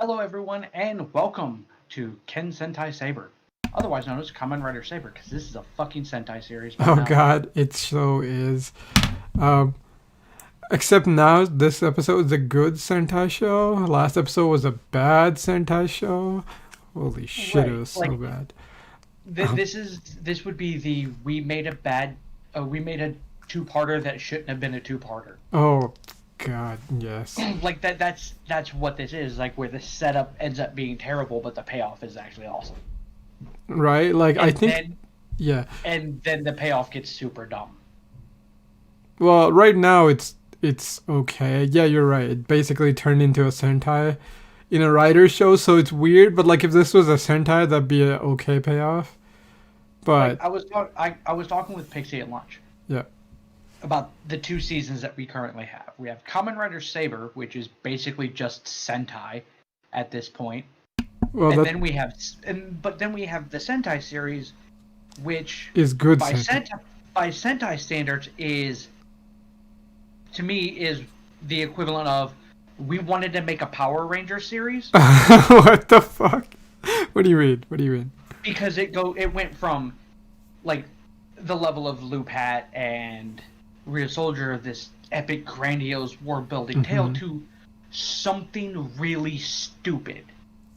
Hello, everyone, and welcome to Ken Sentai Saber, otherwise known as Kamen Rider Saber, because this is a fucking Sentai series by Oh now. god, it so is. Um, except now this episode is a good Sentai show. Last episode was a bad Sentai show. Holy shit, it Right, was so like bad. this would be the we made a two-parter that shouldn't have been a two-parter. Oh god, yes. Like that's what this is. Like where the setup ends up being terrible, but the payoff is actually awesome. Right? Like I And think then yeah. and then the payoff gets super dumb. Well, right now it's okay. Yeah, you're right. It basically turned into a Sentai in a writer show, so it's weird, but like if this was a Sentai that'd be a okay payoff. Like But I was talking with Pixie at lunch yeah. about the two seasons that we currently have. We have Kamen Rider Saber, which is basically just Sentai at this point, Well, and that then we have but then we have the Sentai series, which is good by Sentai. Sentai standards is to me is the equivalent of we wanted to make a Power Ranger series What the fuck? What do you mean? What do you mean? because it went from like the level of Loop Hat and Rear Soldier, this epic, grandiose world building tale, Mm-hmm. to something really stupid.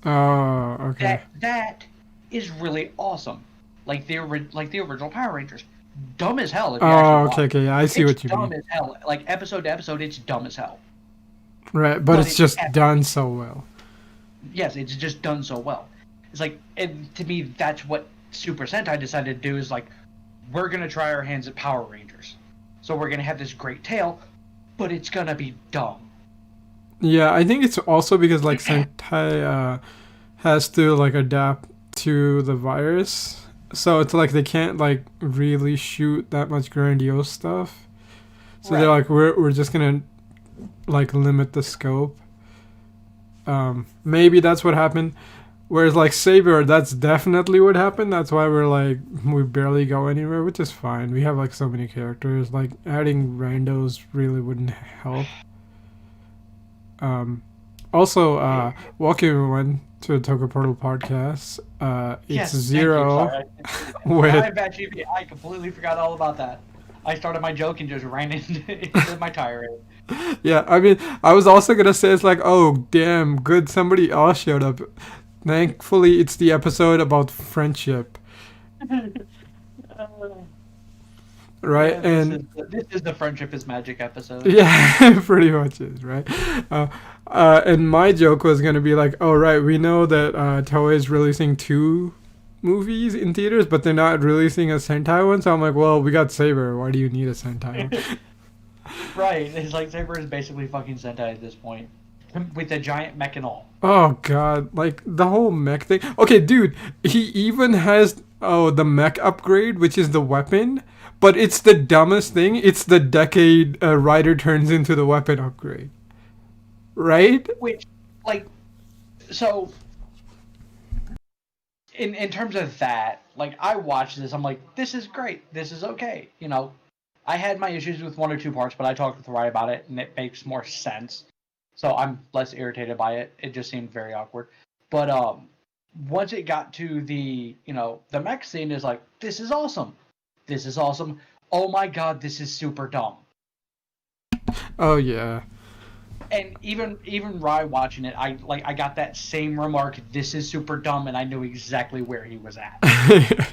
Oh, okay. That is really awesome. Like the original Power Rangers, dumb as hell if you actually Oh, watch. okay, okay. Yeah, I see It's what you dumb mean. as hell. Like episode to episode, it's dumb as hell. Right, but But it's it's just epic. done so well. Yes, it's just done so well. It's like, and to me, that's what Super Sentai decided to do. Is like, we're gonna try our hands at Power Rangers, so we're gonna have this great tale, but it's gonna be dumb. Yeah, I think it's also because like Sentai has to like adapt to the virus, so it's like they can't like really shoot that much grandiose stuff. So they're Right. like, we're just gonna like limit the scope. Maybe that's what happened. Whereas like Saber, that's definitely what happened. That's why we're like we barely go anywhere, which is fine. We have like so many characters. Like adding randos really wouldn't help. Um, Also, welcome everyone to the Toku Portal podcast. It's Yes, thank you. Zero Sorry, with I completely forgot all about that. I started my joke and just ran into my tirade. yeah. I mean, I was also gonna say it's like, oh damn, good, somebody else showed up. Thankfully, it's the episode about friendship, right? Yeah, And this is the friendship is magic episode. yeah, pretty much is right. Uh, and my joke was gonna be like, oh right, we know that Toei is releasing two movies in theaters, but they're not releasing a Sentai one. So I'm like, well, we got Saber. Why do you need a Sentai one? Right, it's like Saber is basically fucking Sentai at this point, with a giant mech and all. Oh god, like the whole mech thing. Okay, dude, he even has the mech upgrade, which is the weapon, but it's the dumbest thing. It's the decade rider turns into the weapon upgrade, right? Which, like, so in terms of that, like I watched this, I'm like, this is great, this is okay. You know, I had my issues with one or two parts, but I talked with Ryan about it, and it makes more sense. So I'm less irritated by it. It just seemed very awkward. But once it got to the the mech scene, is like, this is awesome. This is awesome. Oh my god, this is super dumb. Oh yeah. And even Rye watching it, I got that same remark. This is super dumb, and I knew exactly where he was at.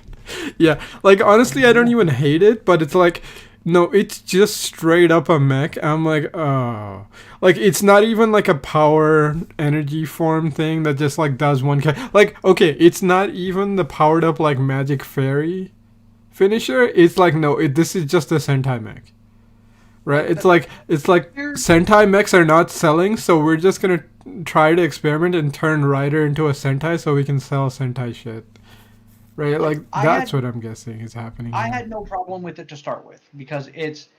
Yeah, like honestly, I don't even hate it, but it's like, no, it's just straight up a mech. I'm like, oh, like it's not even like a power energy form thing that just like does one. Like, okay, it's not even the powered up like magic fairy finisher. It's like no, this is just a Sentai mech, right? Like It's like here, Sentai mechs are not selling, so we're just gonna try to experiment and turn Rider into a Sentai so we can sell Sentai shit. Right, like like that's what I'm guessing is happening I here. had no problem with it to start with because it's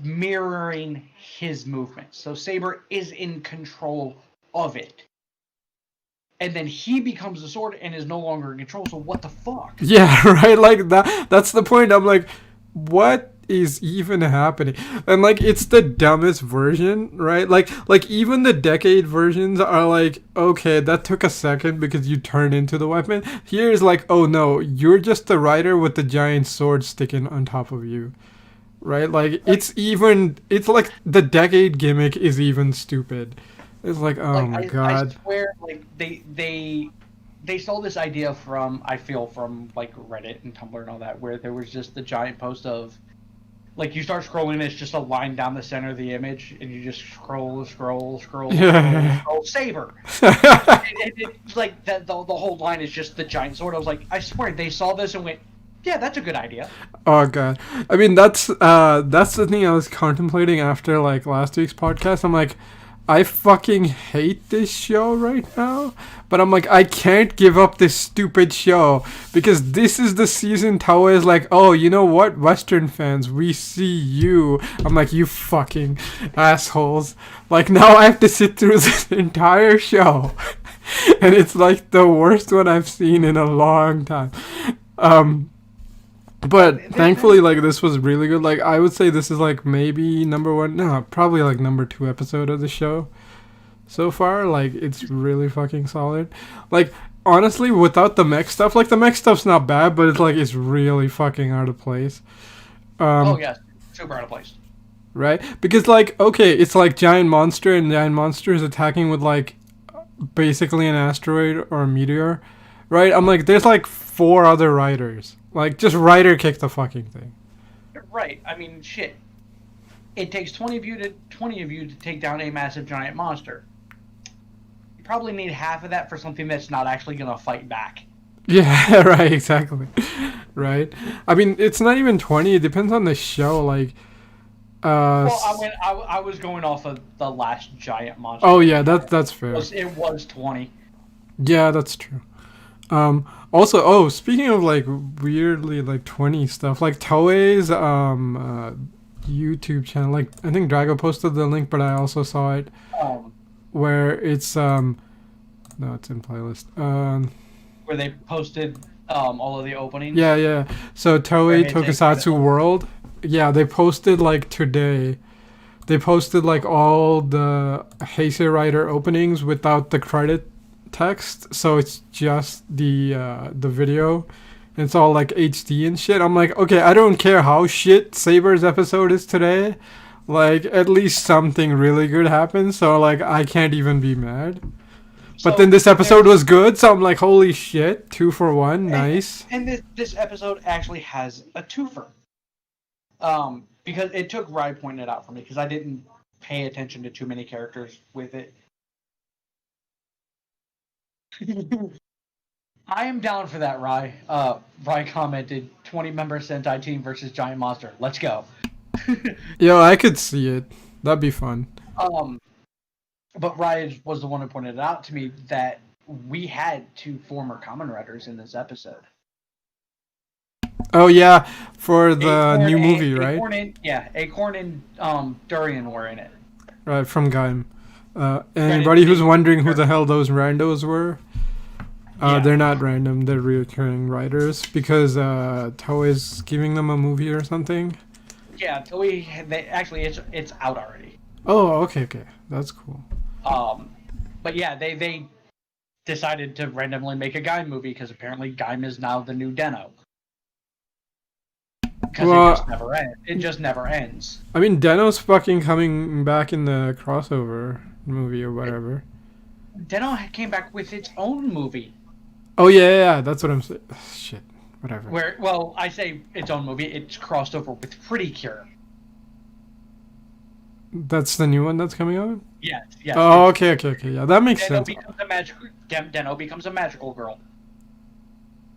mirroring his movements. So Saber is in control of it. And then he becomes the sword and is no longer in control. So what the fuck? Yeah, right. Like that's the point. I'm like, what? is even happening? And like it's the dumbest version, right? Like even the decade versions are like, okay, that took a second because you turned into the weapon. Here's like, oh no, you're just the rider with the giant sword sticking on top of you. Right? Like it's like the decade gimmick is even stupid. It's like, oh Like my I god. swear, like they stole this idea from, I feel, from like Reddit and Tumblr and all that, where there was just the giant post of, like, you start scrolling and it's just a line down the center of the image, and you just Yeah. scroll, Saber. It's like that the whole line is just the giant sword. I was like, I swear they saw this and went, yeah, that's a good idea. Oh god. I mean that's the thing I was contemplating after like last week's podcast. I'm like, I fucking hate this show right now, but I'm like, I can't give up this stupid show because this is the season Toei is like, oh, you know what, Western fans, we see you. I'm like, you fucking assholes. Like, now I have to sit through this entire show, and it's like the worst one I've seen in a long time. But thankfully, like, this was really good. Like, I would say this is like maybe number one, no, probably like number two episode of the show so far. Like, it's really fucking solid. Like, honestly, without the mech stuff, like the mech stuff's not bad, but it's like it's really fucking out of place. Oh yes, super out of place. Right? Because like, okay, it's like giant monster, and giant monster is attacking with like basically an asteroid or a meteor, right? I'm like, there's like four other riders. Like, just rider kick the fucking thing. Right. I mean, shit. It takes 20 of you to take down a massive giant monster. You probably need half of that for something that's not actually gonna fight back. Yeah, right, exactly. Right? I mean, it's not even 20, it depends on the show, like Well, I was going off of the last giant monster. oh yeah, that's fair. It was 20. Yeah, that's true. Also, oh, speaking of like weirdly like 20 stuff, like Toei's YouTube channel, like I think Drago posted the link, but I also saw it where it's no, it's in playlist. Where they posted all of the openings. Yeah. So Toei Tokusatsu World, yeah, they posted like today. They posted like all the Heisei Rider openings without the credit text, so it's just the video. It's all like HD and shit. I'm like, okay, I don't care how shit Saber's episode is today. Like, at least something really good happened, so like I can't even be mad. But then this episode was good, so I'm like, holy shit, 2 for 1, nice. And this episode actually has a twofer. Because it took Rye pointing it out for me, because I didn't pay attention to too many characters with it. I am down for that, Rye. Rye commented, 20-member Sentai team versus Giant Monster. Let's go. Yo, I could see it. That'd be fun. But Rye was the one who pointed it out to me that we had 2 former Kamen Riders in this episode. Oh yeah, for the Acorn new movie, right? Acorn and Durian were in it. Right, from Gaim. Anybody who's wondering who the hell those randos were, they're not random. They're recurring writers because Toei's giving them a movie or something. Yeah, Toei. It's out already. Oh, okay, that's cool. But yeah, they decided to randomly make a Gaim movie because apparently Gaim is now the new Den-O. Because it just never ends. I mean, Den-O's fucking coming back in the crossover movie or whatever. Den-O came back with its own movie. Oh yeah, that's what I'm saying. Shit, whatever. I say its own movie. It's crossed over with Pretty Cure. That's the new one that's coming out? Yes. Oh, okay. Yeah, that makes sense. Den-O becomes a magical girl.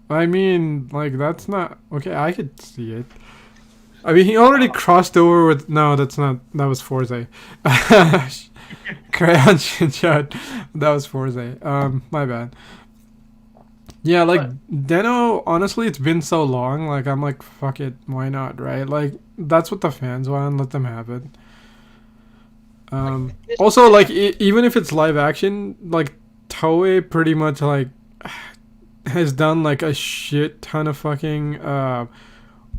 I mean, like, that's not... Okay, I could see it. I mean, he already crossed over with... No, that's not... That was Forze. Crayon Shin-chan. That was Forze. My bad. Yeah, like, Den-O, honestly, it's been so long. Like, I'm like, fuck it. Why not, right? Like, that's what the fans want. Let them have it. Also, like, even if it's live action, like, Toei pretty much, like... has done like a shit ton of fucking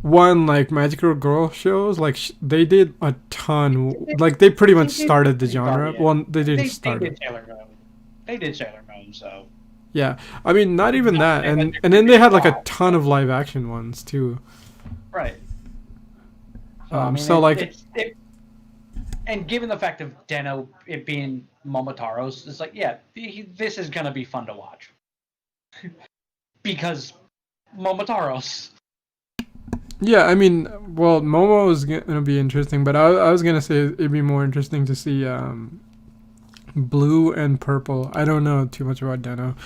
one like magical girl shows, like they did a ton. Like they pretty much started the genre. Well, they didn't They start it. did Sailor Moon. They did Sailor Moon, so Yeah, I mean, not even not to that, say that and they're then they had like a wow, ton of live action ones too. right. So I mean, So like, and given the fact of Deno it being Momotaro's, it's like, yeah, this is gonna be fun to watch because Momotaro's. yeah, I mean, well, Momo is gonna be interesting, but I was gonna say it'd be more interesting to see blue and purple. I don't know too much about Deno.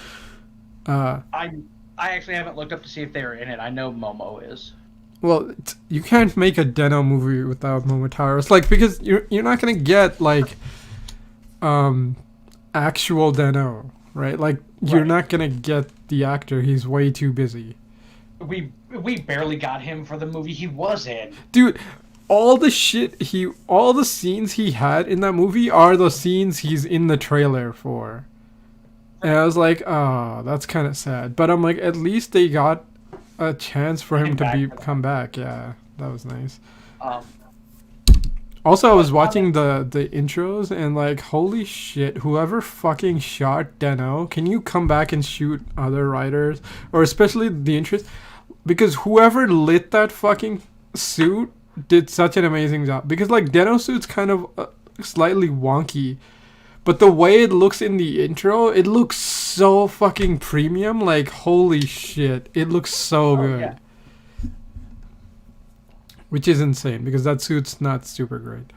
I actually haven't looked up to see if they were in it. I know Momo is. Well, you can't make a Deno movie without Momotaro. It's like because you're not gonna get like actual Deno, right? Like you're not gonna get the actor. He's way too busy. We barely got him for the movie he was in. Dude, all the scenes he had in that movie are the scenes he's in the trailer for. And I was like, oh, that's kind of sad. But I'm like, at least they got a chance for him to come back. Yeah, that was nice. Um, Also, I was watching the intros and like, holy shit, whoever fucking shot Deno, can you come back and shoot other writers? Or especially the interest? Because whoever lit that fucking suit did such an amazing job. Because like Deno suit's kind of slightly wonky. But the way it looks in the intro, it looks so fucking premium. Like, holy shit. It looks so good. Yeah. Which is insane, because that suit's not super great.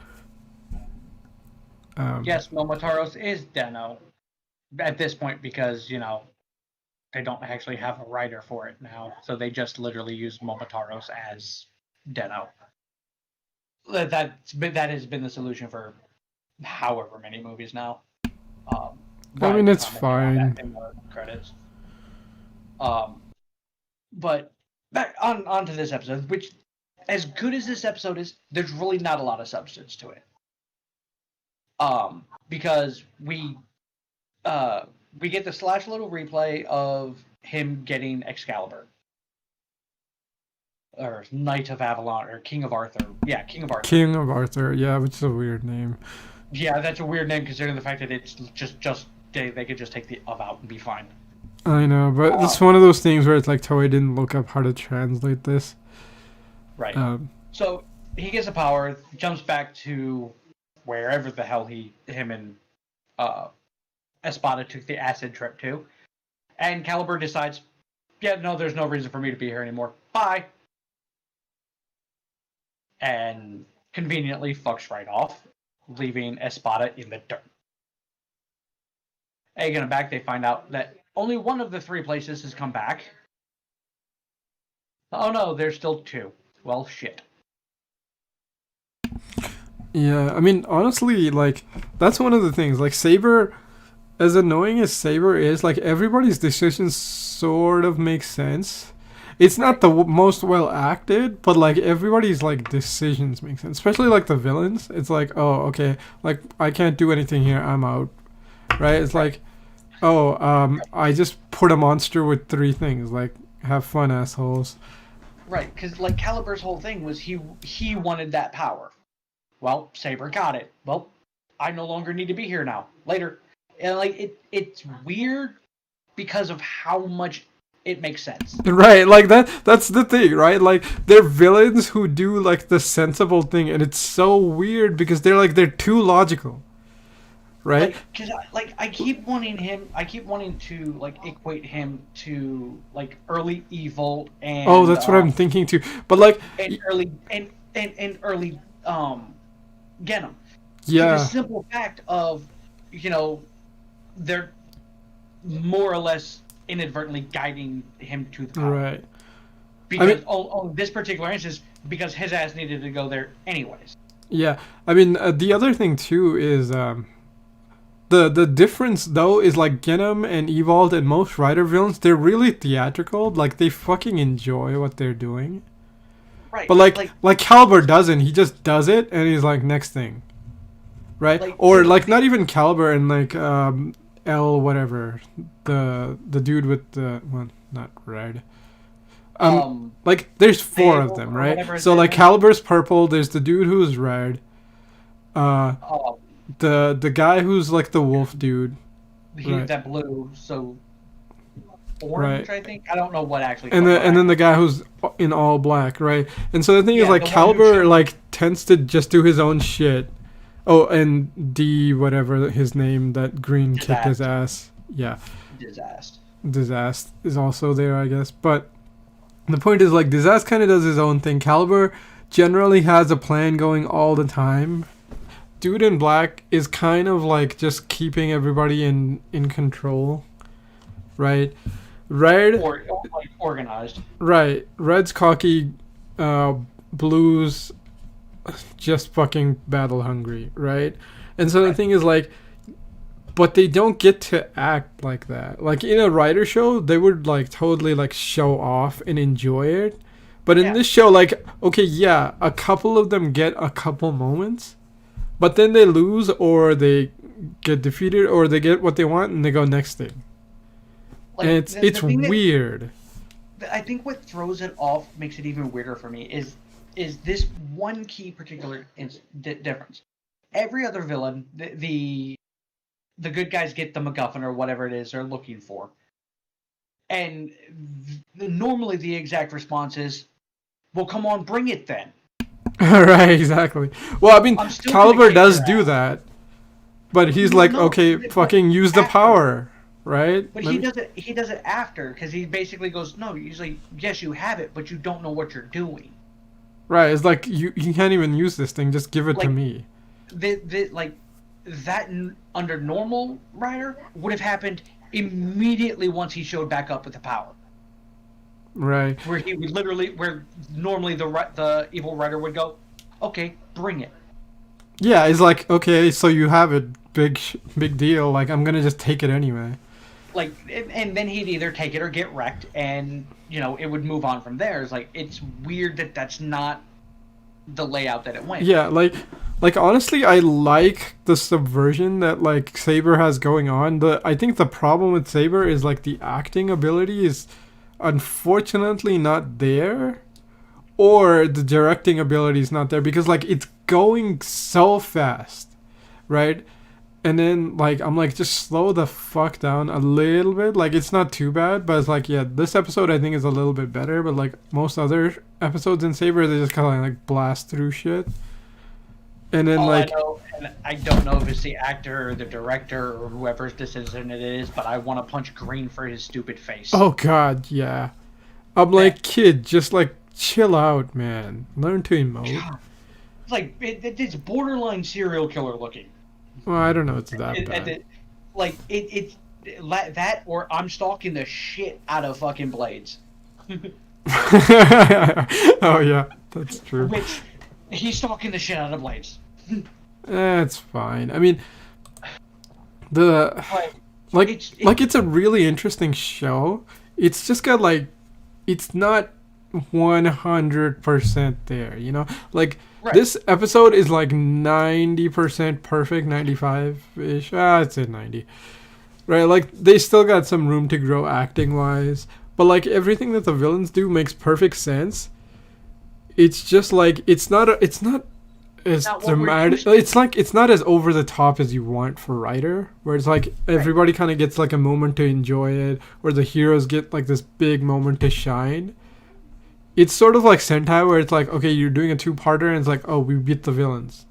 Yes, Momotaro's is Deno at this point because, they don't actually have a writer for it now. So they just literally use Momotaro's as Deno. That has been the solution for however many movies now. I mean, it's fine. In the credits. But back on to this episode, which, as good as this episode is, there's really not a lot of substance to it. Because we get the slash little replay of him getting Excalibur. Or Knight of Avalon, or King of Arthur. Yeah, King of Arthur. King of Arthur, yeah, which is a weird name. Yeah, that's a weird name considering the fact that it's just they could just take the of out and be fine. I know, but it's one of those things where it's like Toei didn't look up how to translate this. Right. So he gets the power, jumps back to wherever the hell him and Espada took the acid trip to, and Caliber decides, yeah, no, there's no reason for me to be here anymore. Bye. And conveniently fucks right off, leaving Espada in the dirt. Again, back, they find out that only one of the three places has come back. Oh no, there's still two. Well, shit. Yeah, I mean, honestly, like, that's one of the things. Like, Saber, as annoying as Saber is, like, everybody's decisions sort of make sense. It's not the most well acted, but like everybody's like decisions make sense. Especially like the villains. It's like, oh, okay, like I can't do anything here. I'm out. Right? It's like, oh, I just put a monster with three things. Like, have fun, assholes. Right, because like Caliber's whole thing was he wanted that power. Well, Saber got it. Well, I no longer need to be here now. Later, and like it's weird because of how much it makes sense. Right, like that's the thing, right? Like they're villains who do like the sensible thing, and it's so weird because they're too logical. Right? Because I keep wanting to like equate him to like early evil and oh, that's what I'm thinking too. But like and early Genom. Yeah. The simple fact of they're more or less inadvertently guiding him to the power. Right. Because on this particular instance, because his ass needed to go there anyways. Yeah, I mean the other thing too is the difference though is like Genom and Evolved and most Rider villains, they're really theatrical. Like they fucking enjoy what they're doing. Right. But like Caliber doesn't. He just does it and he's like next thing. Right? Or like not even Caliber and like L whatever. The dude with the well, not red. Like there's four of Dale them, or right? whatever his So name like is. Calibur's purple. There's the dude who's red. Uh, Um, the guy who's like the wolf dude, right? that blue, so Right. orange, I think. I don't know what actually And what then the actual. guy who's in all black, right? And so the thing is Yeah, like the one who Caliber showed like tends to just do his own shit. Oh, and D whatever his name that green kicked his disaster. ass. Yeah, Disaster. Disaster is also there, I guess. But the point is like Disaster kind of does his own thing. Caliber generally has a plan going all the time. Dude in black is kind of like just keeping everybody in control, right? Red, Or like organized. right? Red's cocky, uh, blues just fucking battle hungry, right? And so the Right. thing is like, but they don't get to act like that. Like in a writer show, they would like totally like show off and enjoy it. But in Yeah. this show, like, okay, yeah, a couple of them get a couple moments, but then they lose or they get defeated or they get what they want and they go next thing. And Like it's the thing that weird. I think what throws it off makes it even weirder for me is this one key particular difference. Every other villain, the good guys get the MacGuffin or whatever it is they're looking for, and normally the exact response is, "Well, come on, bring it then." Right, exactly. Well, I mean, I'm still gonna Caliber kick does your do ass. that, but he's No, like, no, okay, but fucking use the after. power, right? But Let he me- does it. He does it after because he basically goes, "No, usually yes, you have it, but you don't know what you're doing." Right, it's like you can't even use this thing. Just give it to Like me. like that under normal Rider would have happened immediately once he showed back up with the power, Right. where he would literally where normally the evil Rider would go, "Okay, bring it." Yeah, it's like okay, so you have it, big deal. Like I'm gonna just take it anyway. Like, and then he'd either take it or get wrecked, and it would move on from there. It's like it's weird that that's not the layout that it went. Yeah, like honestly, I like the subversion that like Saber has going on. I think the problem with Saber is like the acting ability is unfortunately not there, or the directing ability is not there because like it's going so fast, right? And then like I'm like just slow the fuck down a little bit. Like it's not too bad, but it's like yeah, this episode I think is a little bit better. But like most other episodes in Saber, they just kind of like blast through shit. And then All I like know, and I don't know if it's the actor or the director or whoever's decision it is, but I want to punch Green for his stupid face. oh god, yeah. I'm like kid, just like chill out, man. Learn to emote. God. It's like it's borderline serial killer looking. Well, I don't know, it's that It, bad. it, like it's that or I'm stalking the shit out of fucking Blades, Oh yeah, that's true. which he's stalking the shit out of Blades. It's fine. I mean, the But like it's it's a really interesting show. It's just got like it's not 100% there, you know? Like right. this episode is like 90% perfect, 95ish. I'd say 90. Right? Like they still got some room to grow acting wise, but like everything that the villains do makes perfect sense. It's just like it's not as Not what we're dramatic. used to. It's like it's not as over the top as you want for Rider, where it's like everybody kind of gets like a moment to enjoy it, or the heroes get like this big moment to shine. It's sort of like Sentai, where it's like, okay, you're doing a two-parter, and it's like, oh, we beat the villains.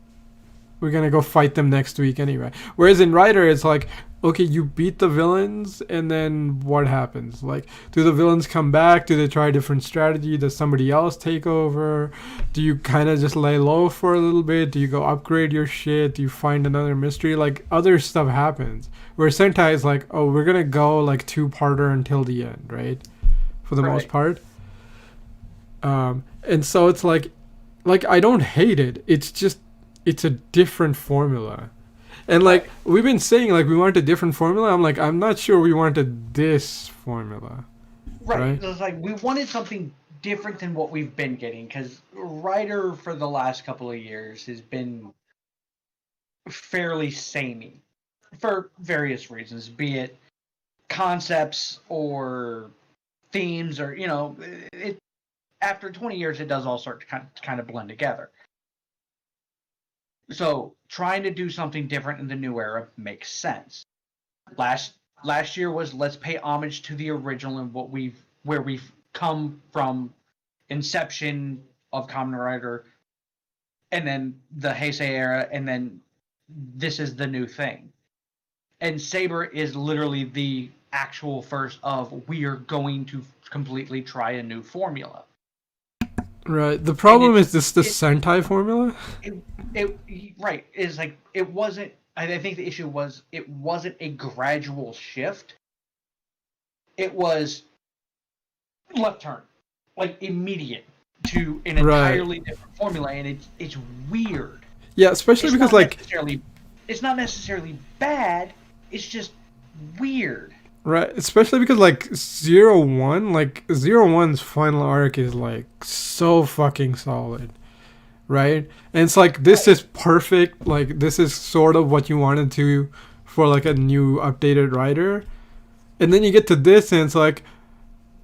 We're gonna go fight them next week anyway. Whereas in Rider, it's like, okay, you beat the villains, and then what happens? Like, do the villains come back? Do they try a different strategy? Does somebody else take over? Do you kind of just lay low for a little bit? Do you go upgrade your shit? Do you find another mystery? Like, other stuff happens. Where Sentai is like, oh, we're gonna go like two-parter until the end, right? For the most part. And so it's like I don't hate it. It's just it's a different formula. And like we've been saying like we want a different formula. I'm like I'm not sure we wanted this formula. Right? It's like we wanted something different than what we've been getting because Rider for the last couple of years has been fairly samey for various reasons, be it concepts or themes, or it after 20 years, it does all start to kind of blend together. So trying to do something different in the new era makes sense. Last year was let's pay homage to the original and where we've come from, inception of Kamen Rider, and then the Heisei era, and then this is the new thing. And Saber is literally the actual first of we are going to completely try a new formula. Right. The problem is this the Sentai formula? Right. Is like it wasn't. I think the issue was it wasn't a gradual shift. It was left turn, like immediate to an entirely different formula, and it's weird. Yeah, especially because like it's not necessarily bad. It's just weird. Right, especially because like 01, like 01's final arc is like so fucking solid, right? And it's like this is perfect. Like this is sort of what you wanted to for like a new updated writer, and then you get to this and it's like,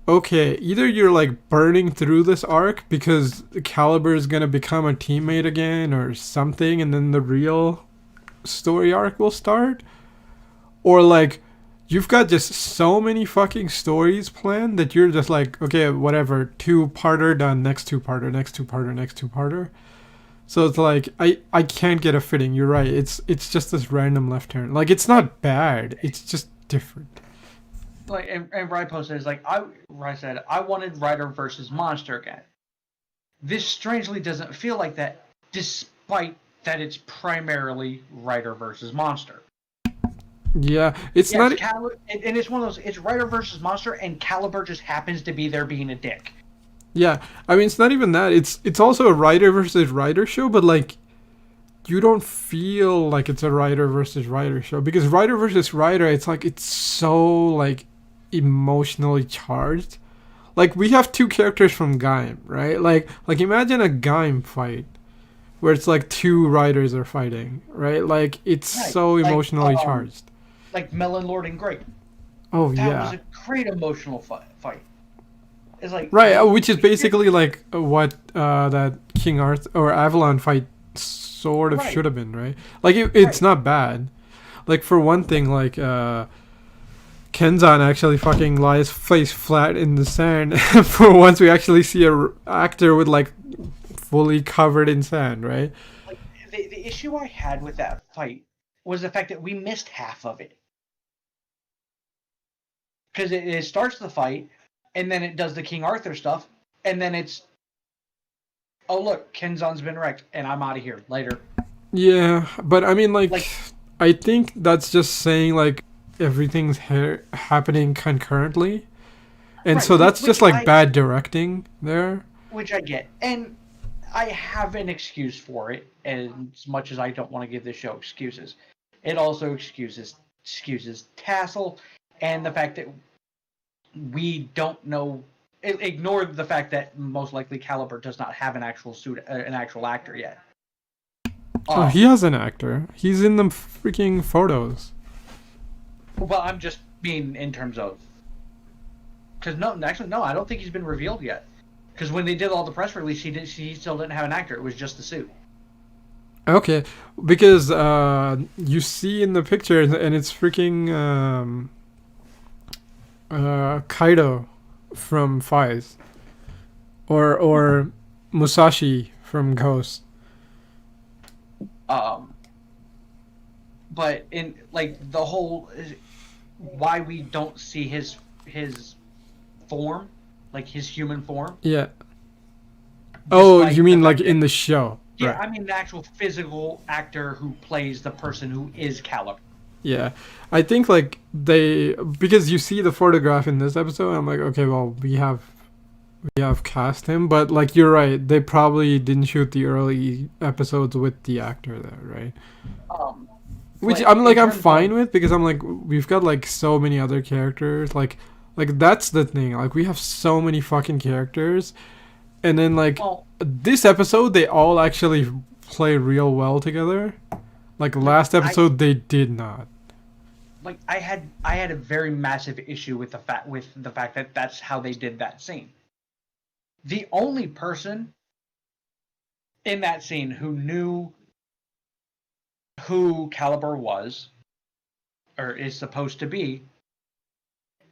okay, either you're like burning through this arc because Caliber is gonna become a teammate again or something, and then the real story arc will start, or like you've got just so many fucking stories planned that you're just like, okay, whatever, two-parter done, next two-parter, next two-parter, next two-parter. So it's like I can't get a fitting. You're right. It's just this random left turn. Like it's not bad. It's just different. Like and Rye posted is like Rye said I wanted Rider versus Monster again. This strangely doesn't feel like that, despite that it's primarily Rider versus Monster. Yeah, it's not. And it's one of those. It's Rider versus Monster, and Caliber just happens to be there being a dick. Yeah, I mean it's not even that. It's also a Rider versus Rider show, but like, you don't feel like it's a Rider versus Rider show because Rider versus Rider, it's like it's so like emotionally charged. Like we have two characters from Gaim, right? Like imagine a Gaim fight where it's like two riders are fighting, right? Like it's so emotionally charged. Like Melon Lord and Great. Oh that yeah. That was a great emotional fight. It's like right, which is basically like what that King Arthur or Avalon fight sort of should have been, right? Like it's not bad. Like for one thing, like Kenzan actually fucking lies face flat in the sand. For once, we actually see a actor with like fully covered in sand, right? Like the issue I had with that fight was the fact that we missed half of it. Because it starts the fight, and then it does the King Arthur stuff, and then it's, oh look, Kenzan's been wrecked, and I'm out of here later. Yeah, but I mean, like I think that's just saying like everything's happening concurrently, and so that's just like bad directing there. Which I get, and I have an excuse for it, as much as I don't want to give this show excuses. It also excuses Tassel, and the fact that we don't know. Ignore the fact that most likely Caliber does not have an actual an actual actor yet. Oh, he has an actor. He's in the freaking photos. Well, I'm just being in terms of, because no, I don't think he's been revealed yet. Because when they did all the press release, he still didn't have an actor. It was just the suit. Okay, because you see in the picture, and it's freaking Kaido from Faiz, or Musashi from Ghost. But in like the whole, why we don't see his form, like his human form. Yeah. Oh, you mean like in the show? Yeah, right. I mean the actual physical actor who plays the person who is Caliber. Yeah, I think like because you see the photograph in this episode, I'm like, okay, well we have cast him, but like you're right, they probably didn't shoot the early episodes with the actor there, right? Which I'm fine with, because I'm like, we've got like so many other characters, like that's the thing, like we have so many fucking characters, and then like this episode they all actually play real well together. Like last episode they did not. like I had a very massive issue with the fact that that's how they did that scene. The only person in that scene who knew who Caliber was or is supposed to be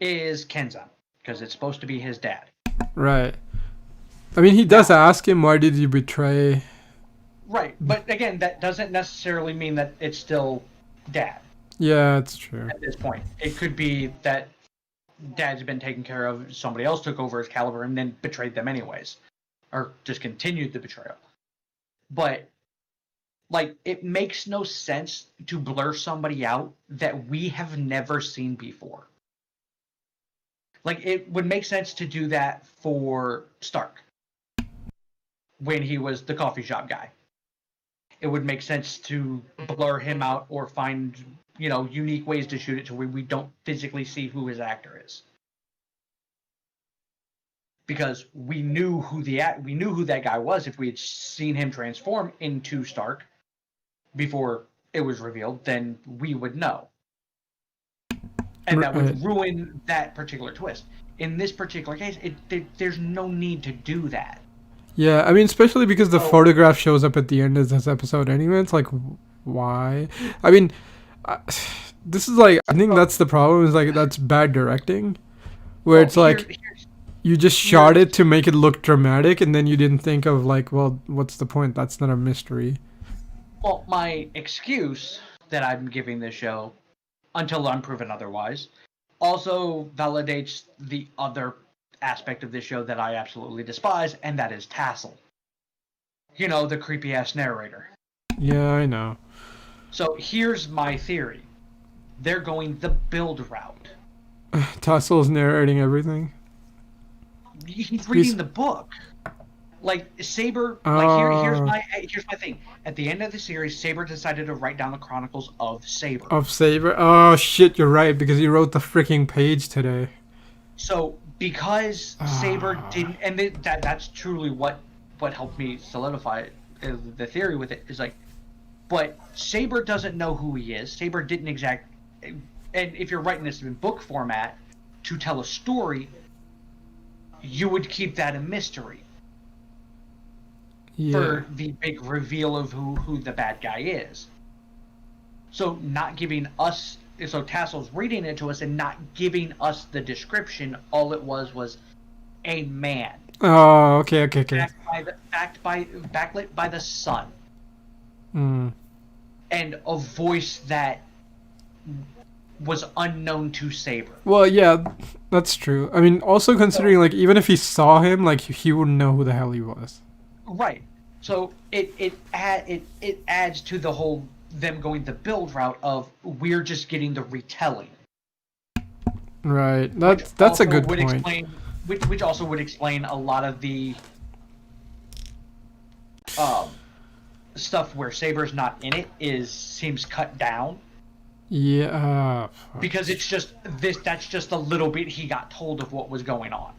is Kenzan, because it's supposed to be his dad. Right. I mean, he does ask him, why did you betray? Right, but again, that doesn't necessarily mean that it's still dad. Yeah, it's true. At this point, it could be that dad's been taken care of, somebody else took over his Caliber and then betrayed them anyways, or just continued the betrayal. But like, it makes no sense to blur somebody out that we have never seen before. Like, it would make sense to do that for Stark when he was the coffee shop guy. It would make sense to blur him out or find, unique ways to shoot it to where we don't physically see who his actor is. Because we knew who that guy was if we had seen him transform into Stark before it was revealed, then we would know. And that would ruin that particular twist. In this particular case, there's no need to do that. Yeah, I mean, especially because the photograph shows up at the end of this episode anyway. It's like, why? I mean, this is like, I think that's the problem, is like, that's bad directing. Where it's like, you just shot it to make it look dramatic, and then you didn't think of like, well, what's the point? That's not a mystery. Well, my excuse that I'm giving this show, until I'm proven otherwise, also validates the other aspect of this show that I absolutely despise, and that is Tassel. The creepy-ass narrator. Yeah, I know. So here's my theory. They're going the build route. Tassel's narrating everything? He's reading the book. Like, Saber, here's my thing. At the end of the series, Saber decided to write down the chronicles of Saber. Of Saber? Oh, shit, you're right, because he wrote the freaking page today. So, because Saber didn't... And that's truly what helped me solidify the theory with it, is like... But Saber doesn't know who he is. Saber didn't And if you're writing this in book format, to tell a story, you would keep that a mystery. Yeah. For the big reveal of who the bad guy is. So not giving us... So Tassel's reading it to us and not giving us the description. All it was a man. Oh, okay. Backlit by the sun. Mm. And a voice that was unknown to Saber. Well, yeah, that's true. I mean, also considering, like, even if he saw him, like, he wouldn't know who the hell he was. Right. So it adds to the whole them going the build route of we're just getting the retelling. Right. That's a good point. Which also would explain a lot of the stuff where Saber's not in it seems cut down. Yeah. Because it's just that's just a little bit he got told of what was going on.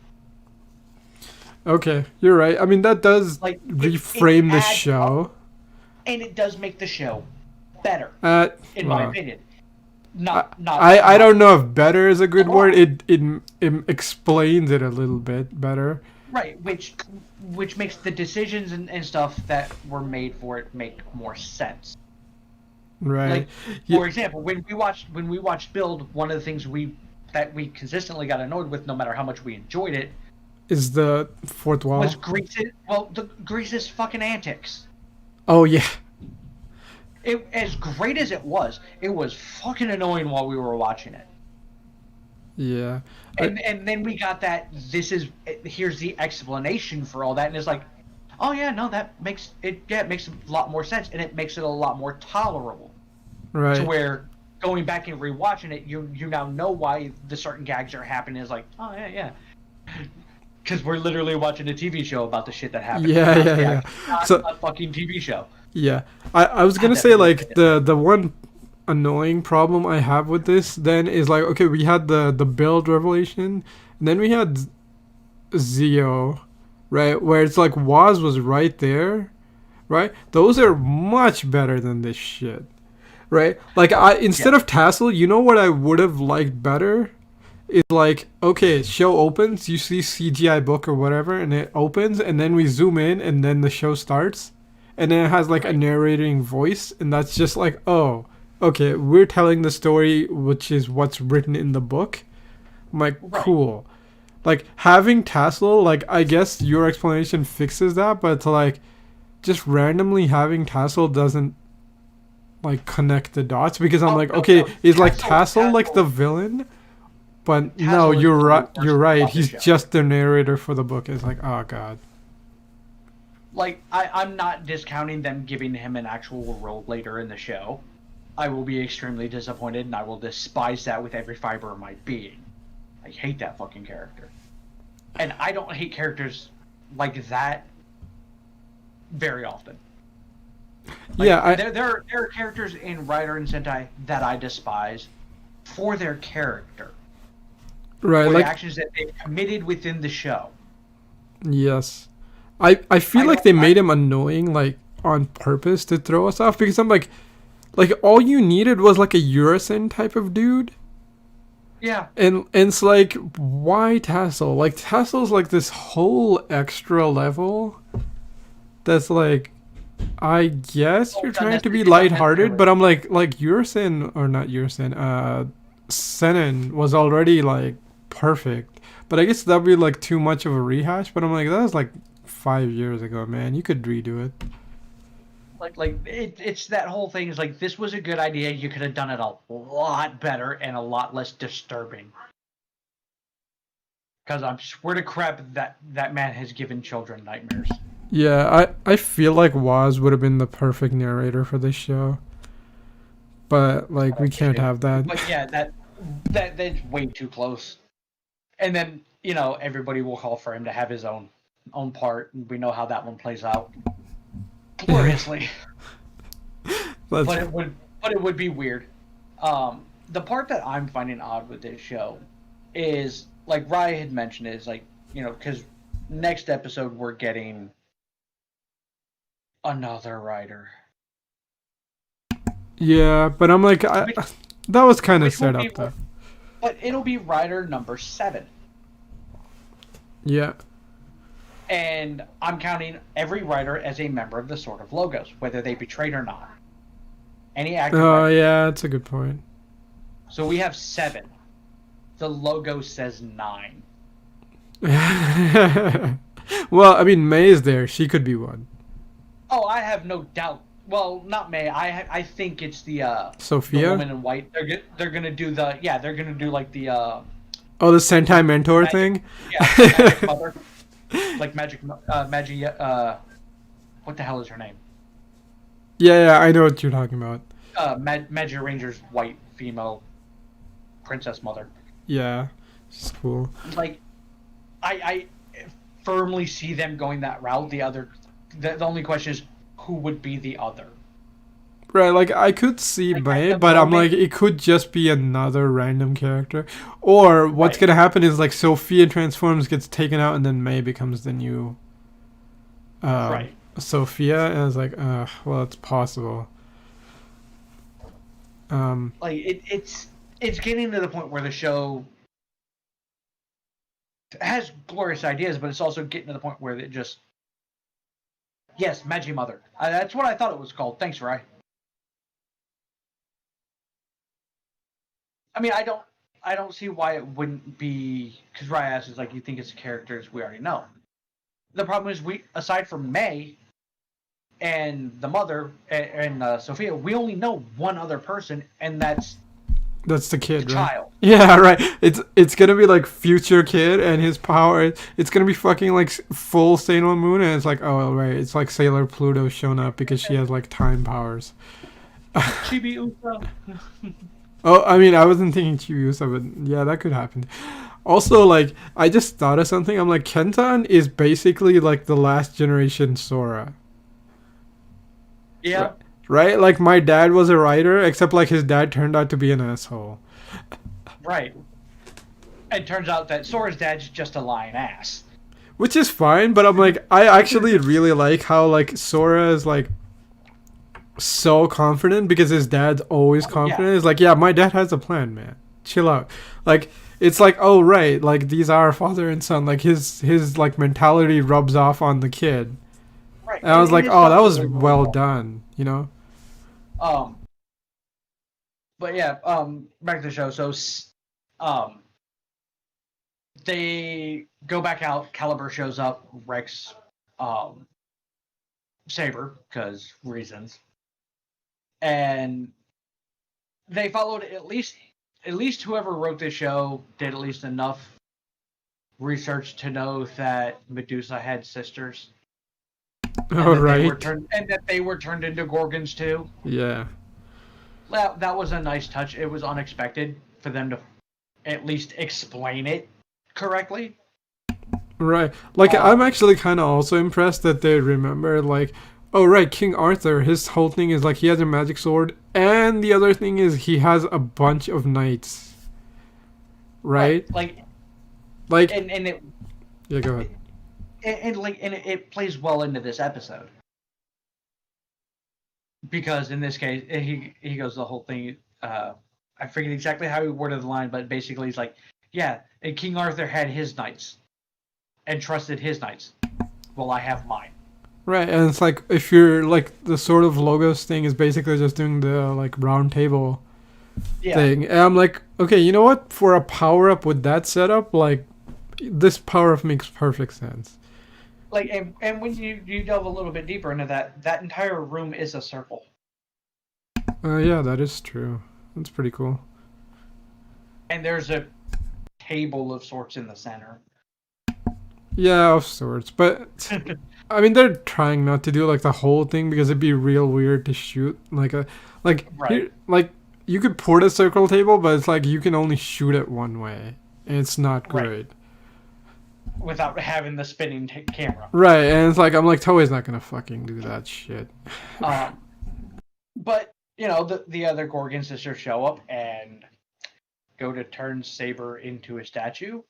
Okay, you're right. I mean, that does reframe the show. And it does make the show better, in my opinion. I don't know if better is a good word. It explains it a little bit better. Right, which makes the decisions and stuff that were made for it make more sense. Right. Like, for example, when we watched Build, one of the things that we consistently got annoyed with, no matter how much we enjoyed it, is the fourth wall. Was Grease's fucking antics. Oh yeah. It, as great as it was fucking annoying while we were watching it. Yeah. And then we got that here's the explanation for all that, and it's like, oh yeah, no, that makes it makes a lot more sense, and it makes it a lot more tolerable. Right. To where going back and rewatching it, you now know why the certain gags are happening. Is like, oh yeah. Because we're literally watching a TV show about the shit that happened. Yeah. Not a fucking TV show. Yeah. I was gonna say, like, the one annoying problem I have with this then is, like, okay, we had the build revelation, and then we had Zeo, right? Where it's like Waz was right there, right? Those are much better than this shit. right? Like instead of Tassel, you know what I would have liked better? Is like, okay, show opens, you see CGI book or whatever, and it opens, and then we zoom in, and then the show starts, and then it has like a narrating voice, and that's just like, oh, okay, we're telling the story, which is what's written in the book. I'm like, cool. Like having Tassel, like I guess your explanation fixes that, but it's like just randomly having Tassel doesn't like connect the dots because I'm like, okay, is like Tassel like the villain? But no, you're right. You're right. He's just the narrator for the book. It's like, oh god. Like I'm not discounting them giving him an actual role later in the show. I will be extremely disappointed, and I will despise that with every fiber of my being. I hate that fucking character, and I don't hate characters like that very often. Like, yeah, there are characters in Rider and Sentai that I despise for their character. Right, for like the actions that they've committed within the show. Yes, I feel like they made him annoying, like on purpose to throw us off because I'm like all you needed was like a Urisen type of dude. Yeah. And it's like, why Tassel? Like Tassel's like this whole extra level. That's like, I guess you're trying to be lighthearted, but I'm like Urisen or not Urisen, Sennen was already like perfect, but I guess that'd be like too much of a rehash. But I'm like, that was like 5 years ago, man. You could redo it. It's that whole thing is like, this was a good idea. You could have done it a lot better and a lot less disturbing. Because I swear to crap, that man has given children nightmares. Yeah, I feel like Waz would have been the perfect narrator for this show, but like we can't have that. But yeah, that's way too close. And then everybody will call for him to have his own part, and we know how that one plays out gloriously. but it would be weird. The part that I'm finding odd with this show is, like Rye had mentioned, is like, because next episode we're getting another rider. Yeah, but I'm like, that was kind of set up though. But it'll be rider number 7. Yeah. And I'm counting every rider as a member of the Sword of Logos, whether they betrayed or not. Any active. Oh yeah, that's a good point. So we have 7. The logo says 9. Well, I mean, May is there. She could be one. Oh, I have no doubt. Well, not May. I think it's the Sophia, the woman in white. They're gonna do they're gonna do like the oh, the Sentai mentor thing. Yeah, magic mother. Like magic what the hell is her name? Yeah, I know what you're talking about. Magic Ranger's white female princess mother. Yeah, she's cool. Like, I firmly see them going that route. The only question is, who would be the other? Right, like I could see May, but I'm like, it could just be another random character. Or what's gonna happen is like Sophia transforms, gets taken out, and then May becomes the new Sophia, and it's like, well, it's possible. Like it's getting to the point where the show has glorious ideas, but it's also getting to the point where it just, yes, Magi Mother. That's what I thought it was called. Thanks, Rye. I mean, I don't see why it wouldn't be, because Rye asks, like, you think it's characters we already know. The problem is, aside from May and the mother and Sophia, we only know one other person, and that's the kid, right? Child. Yeah, right. It's gonna be like future kid, and his power. It's gonna be fucking like full Sailor Moon, and it's like, oh right, it's like Sailor Pluto shown up because she has like time powers. Chibi-Usa. Oh, I mean, I wasn't thinking Chibi-Usa, but yeah, that could happen. Also, like, I just thought of something. I'm like, Kentan is basically like the last generation Sora. Yeah. Right? Like, my dad was a writer, except like his dad turned out to be an asshole. Right. It turns out that Sora's dad's just a lying ass. Which is fine, but I'm like, I actually really like how like Sora is like so confident because his dad's always Oh, yeah. confident. It's like, yeah, my dad has a plan, man. Chill out. Like, it's like, oh right, like these are father and son. Like his like mentality rubs off on the kid. Right. And I was like, It's oh, that done was really, really well well. done, you know? Um, but yeah, back to the show. So, um, they go back out. Caliber shows up. Rex, um, Saber, because reasons, and they followed at least whoever wrote this show did at least enough research to know that Medusa had sisters and Oh that right. they were turned into gorgons too. Yeah. That was a nice touch. It was unexpected for them to at least explain it correctly. Right. Like I'm Um, actually kind of also impressed that they remember like, oh right, King Arthur, his whole thing is like he has a magic sword and the other thing is he has a bunch of knights, right, right? like, Like and it yeah, go ahead. it plays well into this episode because in this case he goes the whole thing. I forget exactly how he worded the line, but basically he's like, yeah, and King Arthur had his knights and trusted his knights. Well, I have mine. Right, and it's like if you're like the sort of logos thing is basically just doing the like round table Yeah, thing. And I'm like, okay, you know what? For a power up with that setup, like this power up makes perfect sense. like and when you delve a little bit deeper into that entire room is a circle, Yeah, that is true. That's pretty cool. and there's a table of sorts in the center. Yeah, of sorts. But I mean, they're trying not to do like the whole thing because it'd be real weird to shoot like Right. here like you could port a circle table, but it's like you can only shoot it one way, and it's not Right. great. Without having the spinning camera. Right, and it's like I'm like Toei's not gonna fucking do that shit. Um, but the other Gorgon sisters show up and go to turn Saber into a statue,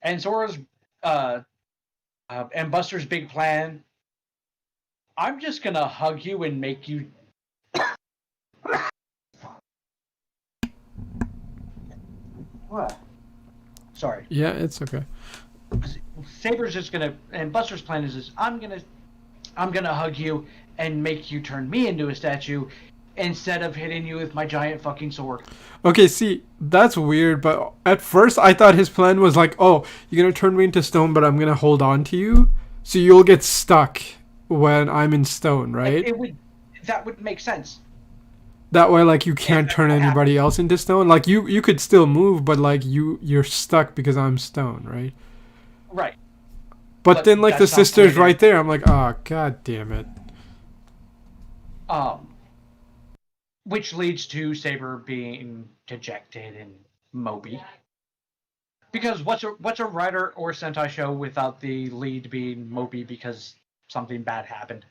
and Zora's and Buster's big plan. I'm just gonna hug you and make you. What? Sorry. Yeah, it's okay. Saber's just gonna, and Buster's plan is this: I'm gonna hug you and make you turn me into a statue instead of hitting you with my giant fucking sword. Okay, see, that's weird, but at first I thought his plan was like, oh, you're gonna turn me into stone, but I'm gonna hold on to you, so you'll get stuck when I'm in stone, Like right? that would make sense That way, like, you if can't that's turn what happened. anybody else into stone. Like, you could still move, but like you're stuck because I'm stone, right? Right, But but then, like, the that's not the way sister's they. right there. I'm like, oh, god damn it. Um, which leads to Saber being dejected and mopey. Because what's a Rider or Sentai show without the lead being mopey because something bad happened?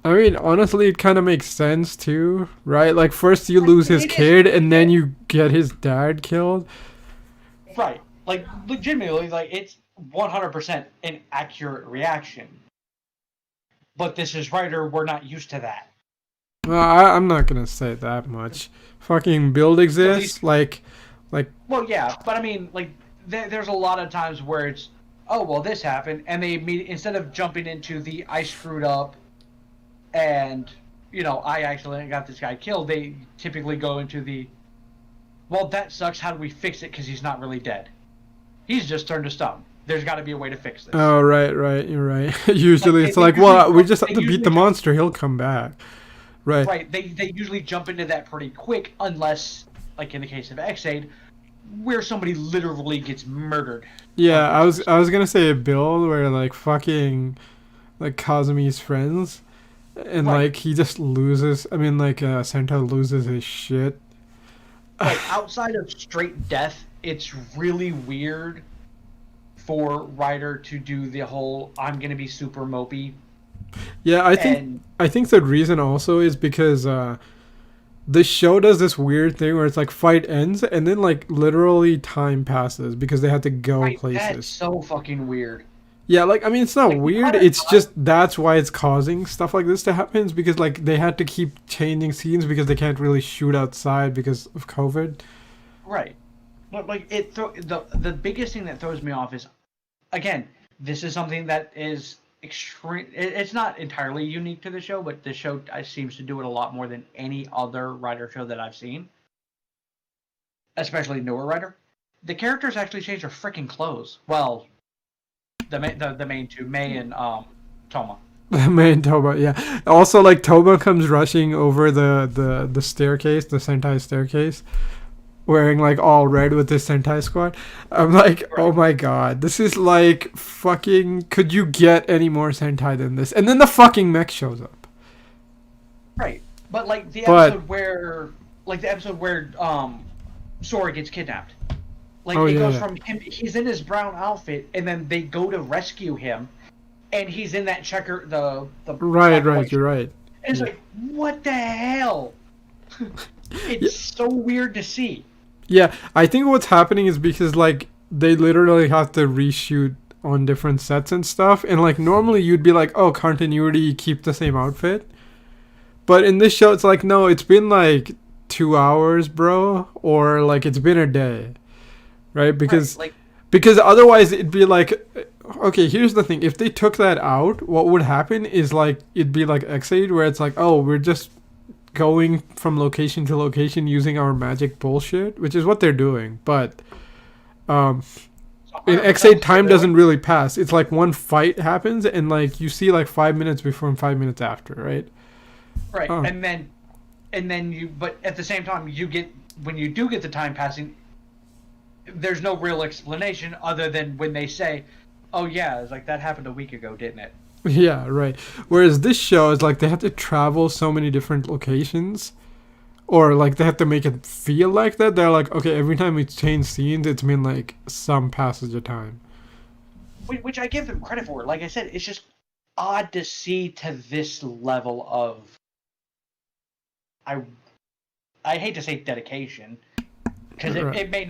I mean, honestly, it kind of makes sense too, right? Like, first you Like, lose his it is kid, and then you get his dad killed. right. Like legitimately, like it's 100% an accurate reaction. But this is Rider. We're not used to that. Well, I'm not gonna say that much. Fucking build At least, exists, like, well, yeah. But I mean, like there's a lot of times where it's, oh well, this happened, and they instead of jumping into the I screwed up and I actually got this guy killed, they typically go into the, well, that sucks. How do we fix it? Because he's not really dead. He's just turned to stone. There's got to be a way to fix this. oh right, you're right. Like Usually they, it's they like, usually well, we jump, just have they to beat usually the jump monster. He'll come back. Right. right. They usually jump into that pretty quick, unless, like in the case of X-Aid, where somebody literally gets murdered on Yeah, purpose. I was gonna say a build where like fucking like Kazumi's friends and Right. like he just loses. I mean, like Sento loses his shit. Like outside of straight death, it's really weird for Ryder to do the whole "I'm gonna be super mopey" Yeah, and I think the reason also is because the show does this weird thing where it's like fight ends and then like literally time passes because they had to go right. That's places. so fucking weird. Yeah, like I mean, it's not Like the weird. amount of It's time, just that's why it's causing stuff like this to happen. Is because like they had to keep changing scenes because they can't really shoot outside because of COVID. right? But like the biggest thing that throws me off is, again, this is something that is extreme. It's not entirely unique to the show, but the show seems to do it a lot more than any other writer show that I've seen, especially newer writer. The characters actually change their freaking clothes. Well, the main two, May and Toma. Man, Toba, yeah. Also, like Toba comes rushing over the staircase, the Sentai staircase, wearing like all red with the Sentai squad. I'm like, oh Right. my god, this is like fucking. Could you get any more Sentai than this? And then the fucking mech shows up. Right. But But like the episode where Sora gets kidnapped. Like oh it yeah, goes yeah, from him, he's in his brown outfit, and then they go to rescue him, and he's in that the right, black and right, white. you're right. And it's Yeah. like, what the hell? Yeah, It's so weird to see. yeah. I think what's happening is because like they literally have to reshoot on different sets and stuff, and like normally you'd be like, oh, continuity, keep the same outfit. But in this show, it's like, no, it's been like 2 hours, bro, or like it's been a day, right? Right. Because otherwise it'd be like, okay, here's the thing: if they took that out, what would happen is like it'd be like X8, where it's like, oh, we're just going from location to location using our magic bullshit, which is what they're doing. But um, So in 100% X8, what they're time doing. doesn't really pass. It's like one fight happens, and like you see like 5 minutes before and 5 minutes after, right? Right. Oh, And then you, but at the same time, you get, when you do get the time passing, there's no real explanation other than when they say, "Oh yeah, it's like that happened a week ago, didn't it?" yeah, right. Whereas this show is like they have to travel so many different locations, or like they have to make it feel like that. They're like, okay, every time we change scenes, it's been like some passage of time. Which I give them credit for. Like I said, it's just odd to see to this level of, I I hate to say dedication, because Right. it may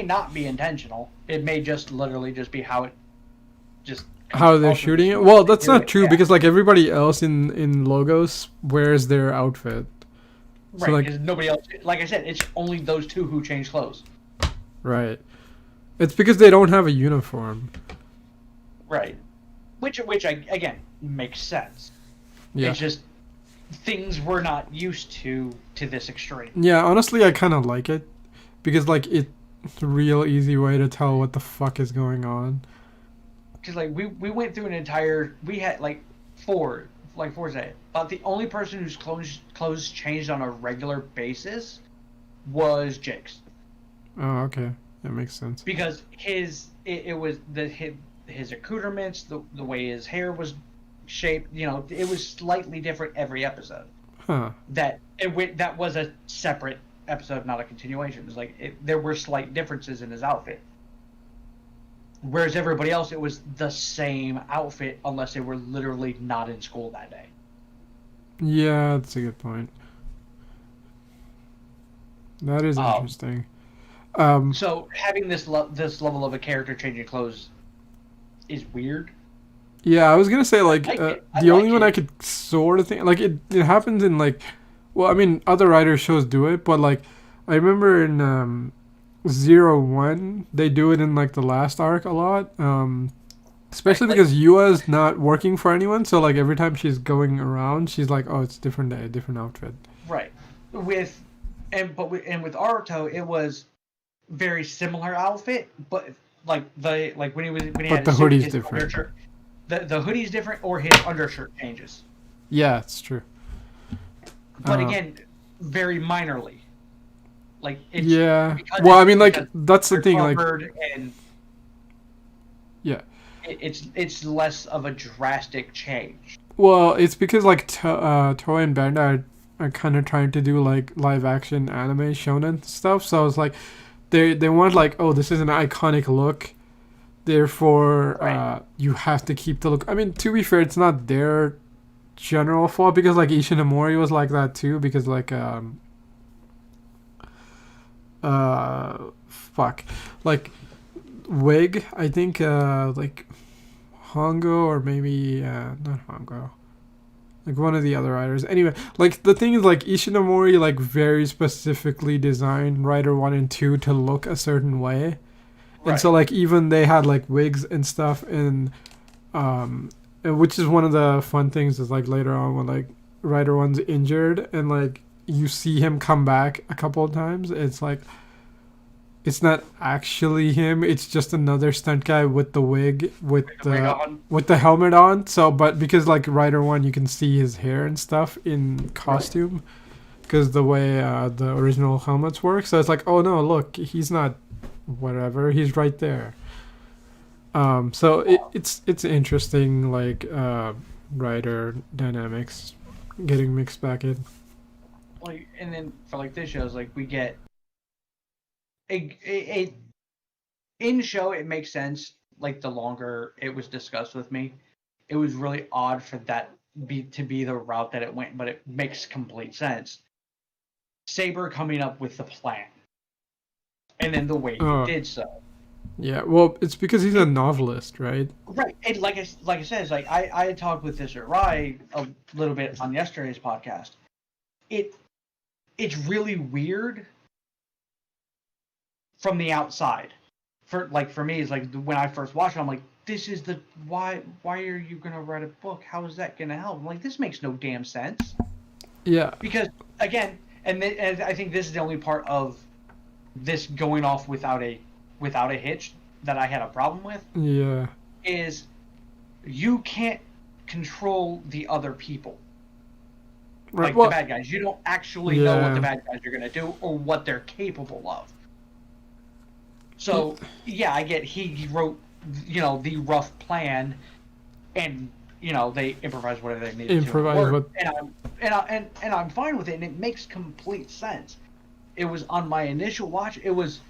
not be intentional. It may just literally just be how it just comes How they're across, and shooting just it? the way Well, they that's do not it. true Yeah. because like everybody else in Logos wears their outfit. So Right, like, because nobody else. Like I said, it's only those two who change clothes. right. It's because they don't have a uniform. Right. Which I again makes sense. Yeah. It's just things we're not used to this extreme. Yeah, honestly, I kind of like it because like it's a real easy way to tell what the fuck is going on. Because like we went through an entire, we had like four say about the only person whose clothes changed on a regular basis was Jake's, Oh, okay. That makes sense. because it was his accoutrements, the way his hair was shaped, it was slightly different every episode. Huh. That was a separate episode, not a continuation. It was like there were slight differences in his outfit. Whereas everybody else, it was the same outfit unless they were literally not in school that day. Yeah, that's a good point. That is Um, interesting. so having this level of a character changing clothes is weird. Yeah, I was gonna say I like like it. I the only like one I it. could sort of think like it happens in like, well, I mean other writer shows do it, but like I remember in 01 they do it in like the last arc a lot. Right, Especially like because Yua's not working for anyone, so like every time she's going around, she's like, oh, it's a different day, different outfit. right with and with Aruto, it was very similar outfit, but like when he But had the his suit, hoodie's his different. undershirt, the hoodie's different, or his undershirt changes. Yeah, it's true. But Uh, again, very minorly. Like yeah. because Well, I mean, like because that's the they're thing. Like, covered, and yeah. it's less of a drastic change. Well, it's because like Toei and Bandai are kind of trying to do like live action anime shonen stuff. So it's like they want like, oh, this is an iconic look. Therefore, Right. you have to keep the look. I mean, to be fair, it's not their general fault because like Ishinomori was like that too. Because like fuck, like Wig, I think like Hongo or maybe not Hongo. Like one of the other riders. Anyway, like the thing is like Ishinomori like very specifically designed Rider 1 and 2 to look a certain way. And Right. so like even they had like wigs and stuff and which is one of the fun things is like later on when like Rider 1's injured and like you see him come back a couple of times, it's like it's not actually him. It's just another stunt guy with the wig, Wig on. with the helmet on. So, but because like Rider 1, you can see his hair and stuff in costume, because the way the original helmets work. So it's like, oh no, look, he's not whatever. He's right there. So it's interesting, like Rider dynamics getting mixed back in. Like, and then for like this shows, like we get a in show, it makes sense. Like the longer it was discussed with me, it was really odd for that to be the route that it went, but it makes complete sense. Saber coming up with the plan, and then the way he did so. Yeah, well, it's because he's a novelist, right? Right, and like I said, it's like I had talked with this Rai a little bit on yesterday's podcast. It's really weird from the outside. For me, it's like when I first watched it, I'm like, this is the why are you gonna write a book? How is that gonna help? I'm like, this makes no damn sense. Yeah. Because again, and I think this is the only part of this going off without a hitch that I had a problem with. Yeah. Is you can't control the other people. Right. Like the bad guys. You don't actually know what the bad guys are gonna do or what they're capable of. So yeah, I get he wrote, the rough plan, and they improvise whatever they need to work, and I'm fine with it, and it makes complete sense. It was on my initial watch. It was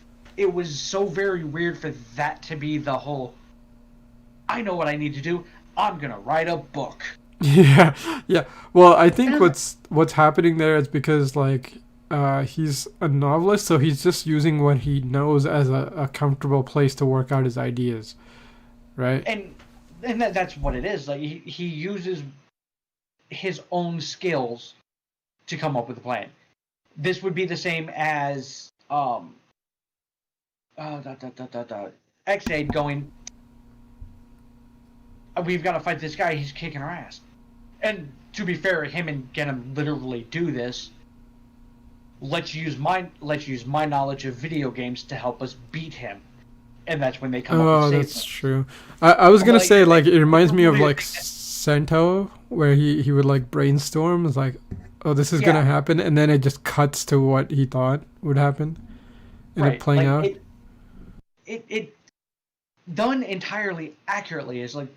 so very weird for that to be the whole. I know what I need to do. I'm gonna write a book. Yeah, yeah. Well, I think what's happening there is because like he's a novelist, so he's just using what he knows as a comfortable place to work out his ideas, right? And that's what it is. Like he uses his own skills to come up with a plan. This would be the same as X-Aid going, we've got to fight this guy, he's kicking our ass. And to be fair, him and Genom literally do this. Let's use my knowledge of video games to help us beat him. And that's when they come up with Oh, that's true. I was gonna say like it reminds me of like Sento, where he would like brainstorm. It's like, oh, this is gonna happen, and then it just cuts to what he thought would happen, and it playing out. It done entirely accurately is like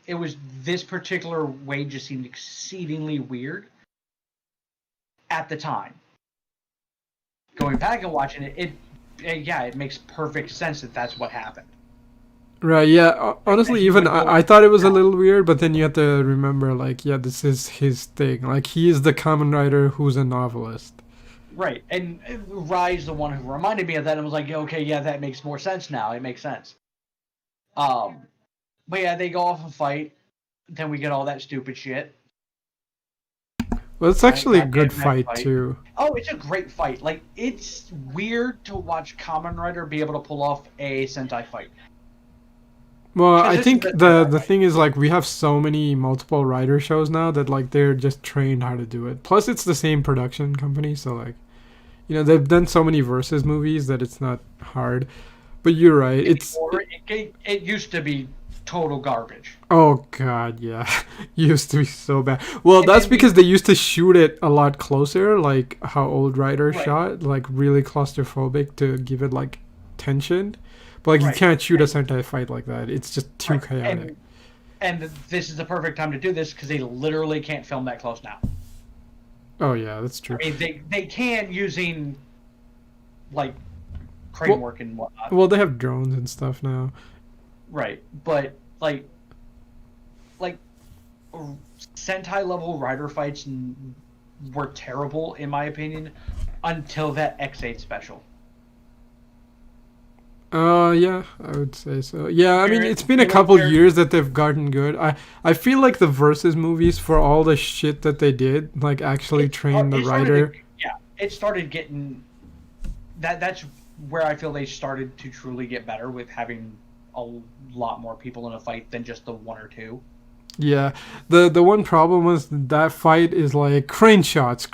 it was this particular way just seemed exceedingly weird at the time. Going back and watching it makes perfect sense that that's what happened. Right, yeah. Honestly, even I thought it was a little weird, but then you have to remember, like, yeah, this is his thing. Like, he is the Kamen Rider who's a novelist. Right, and Rai's the one who reminded me of that and was like, okay, yeah, that makes more sense now. It makes sense. But yeah, they go off and fight. Then we get all that stupid shit. Well, it's actually a good fight, too. Oh, it's a great fight. Like, it's weird to watch Kamen Rider be able to pull off a Sentai fight. Well, I think the thing is, like, we have so many multiple Rider shows now that, like, they're just trained how to do it. Plus, it's the same production company, so, like, they've done so many Versus movies that it's not hard. But you're right. It used to be total garbage. Oh god, yeah. It used to be so bad. Well, that's because they used to shoot it a lot closer, like how old Rider shot, like really claustrophobic to give it like tension. But like you can't shoot a Sentai fight like that. It's just too chaotic. And this is the perfect time to do this because they literally can't film that close now. Oh yeah, that's true. I mean, they can using like crane work and whatnot. Well, they have drones and stuff now. Right, but like Sentai level Rider fights were terrible in my opinion until that X8 special. Yeah, I would say so. Yeah, I mean, Where it's been a you know couple where years that they've gotten good. I feel like the Versus movies, for all the shit that they did, like actually trained the it started to, writer. yeah, it started getting that's where I feel they started to truly get better with having a lot more people in a fight than just the one or two. Yeah, the one problem was that fight is like crane shots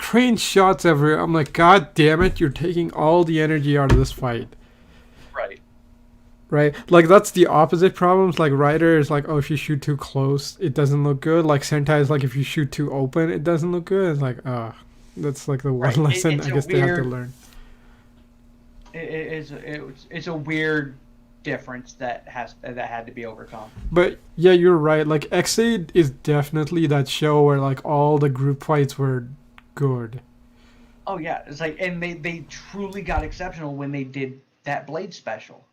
everywhere. I'm like, God damn it, you're taking all the energy out of this fight. Right. Right? Like that's the opposite problems. Like Rider is like, oh, if you shoot too close, it doesn't look good. Like Sentai is like, if you shoot too open, it doesn't look good. It's like, that's like the one Right. lesson It's I a guess they have to weird. learn. It's a weird difference that had to be overcome. But yeah, you're right. Like X8 is definitely that show where like all the group fights were good. Oh yeah, it's like, and they truly got exceptional when they did that Blade special,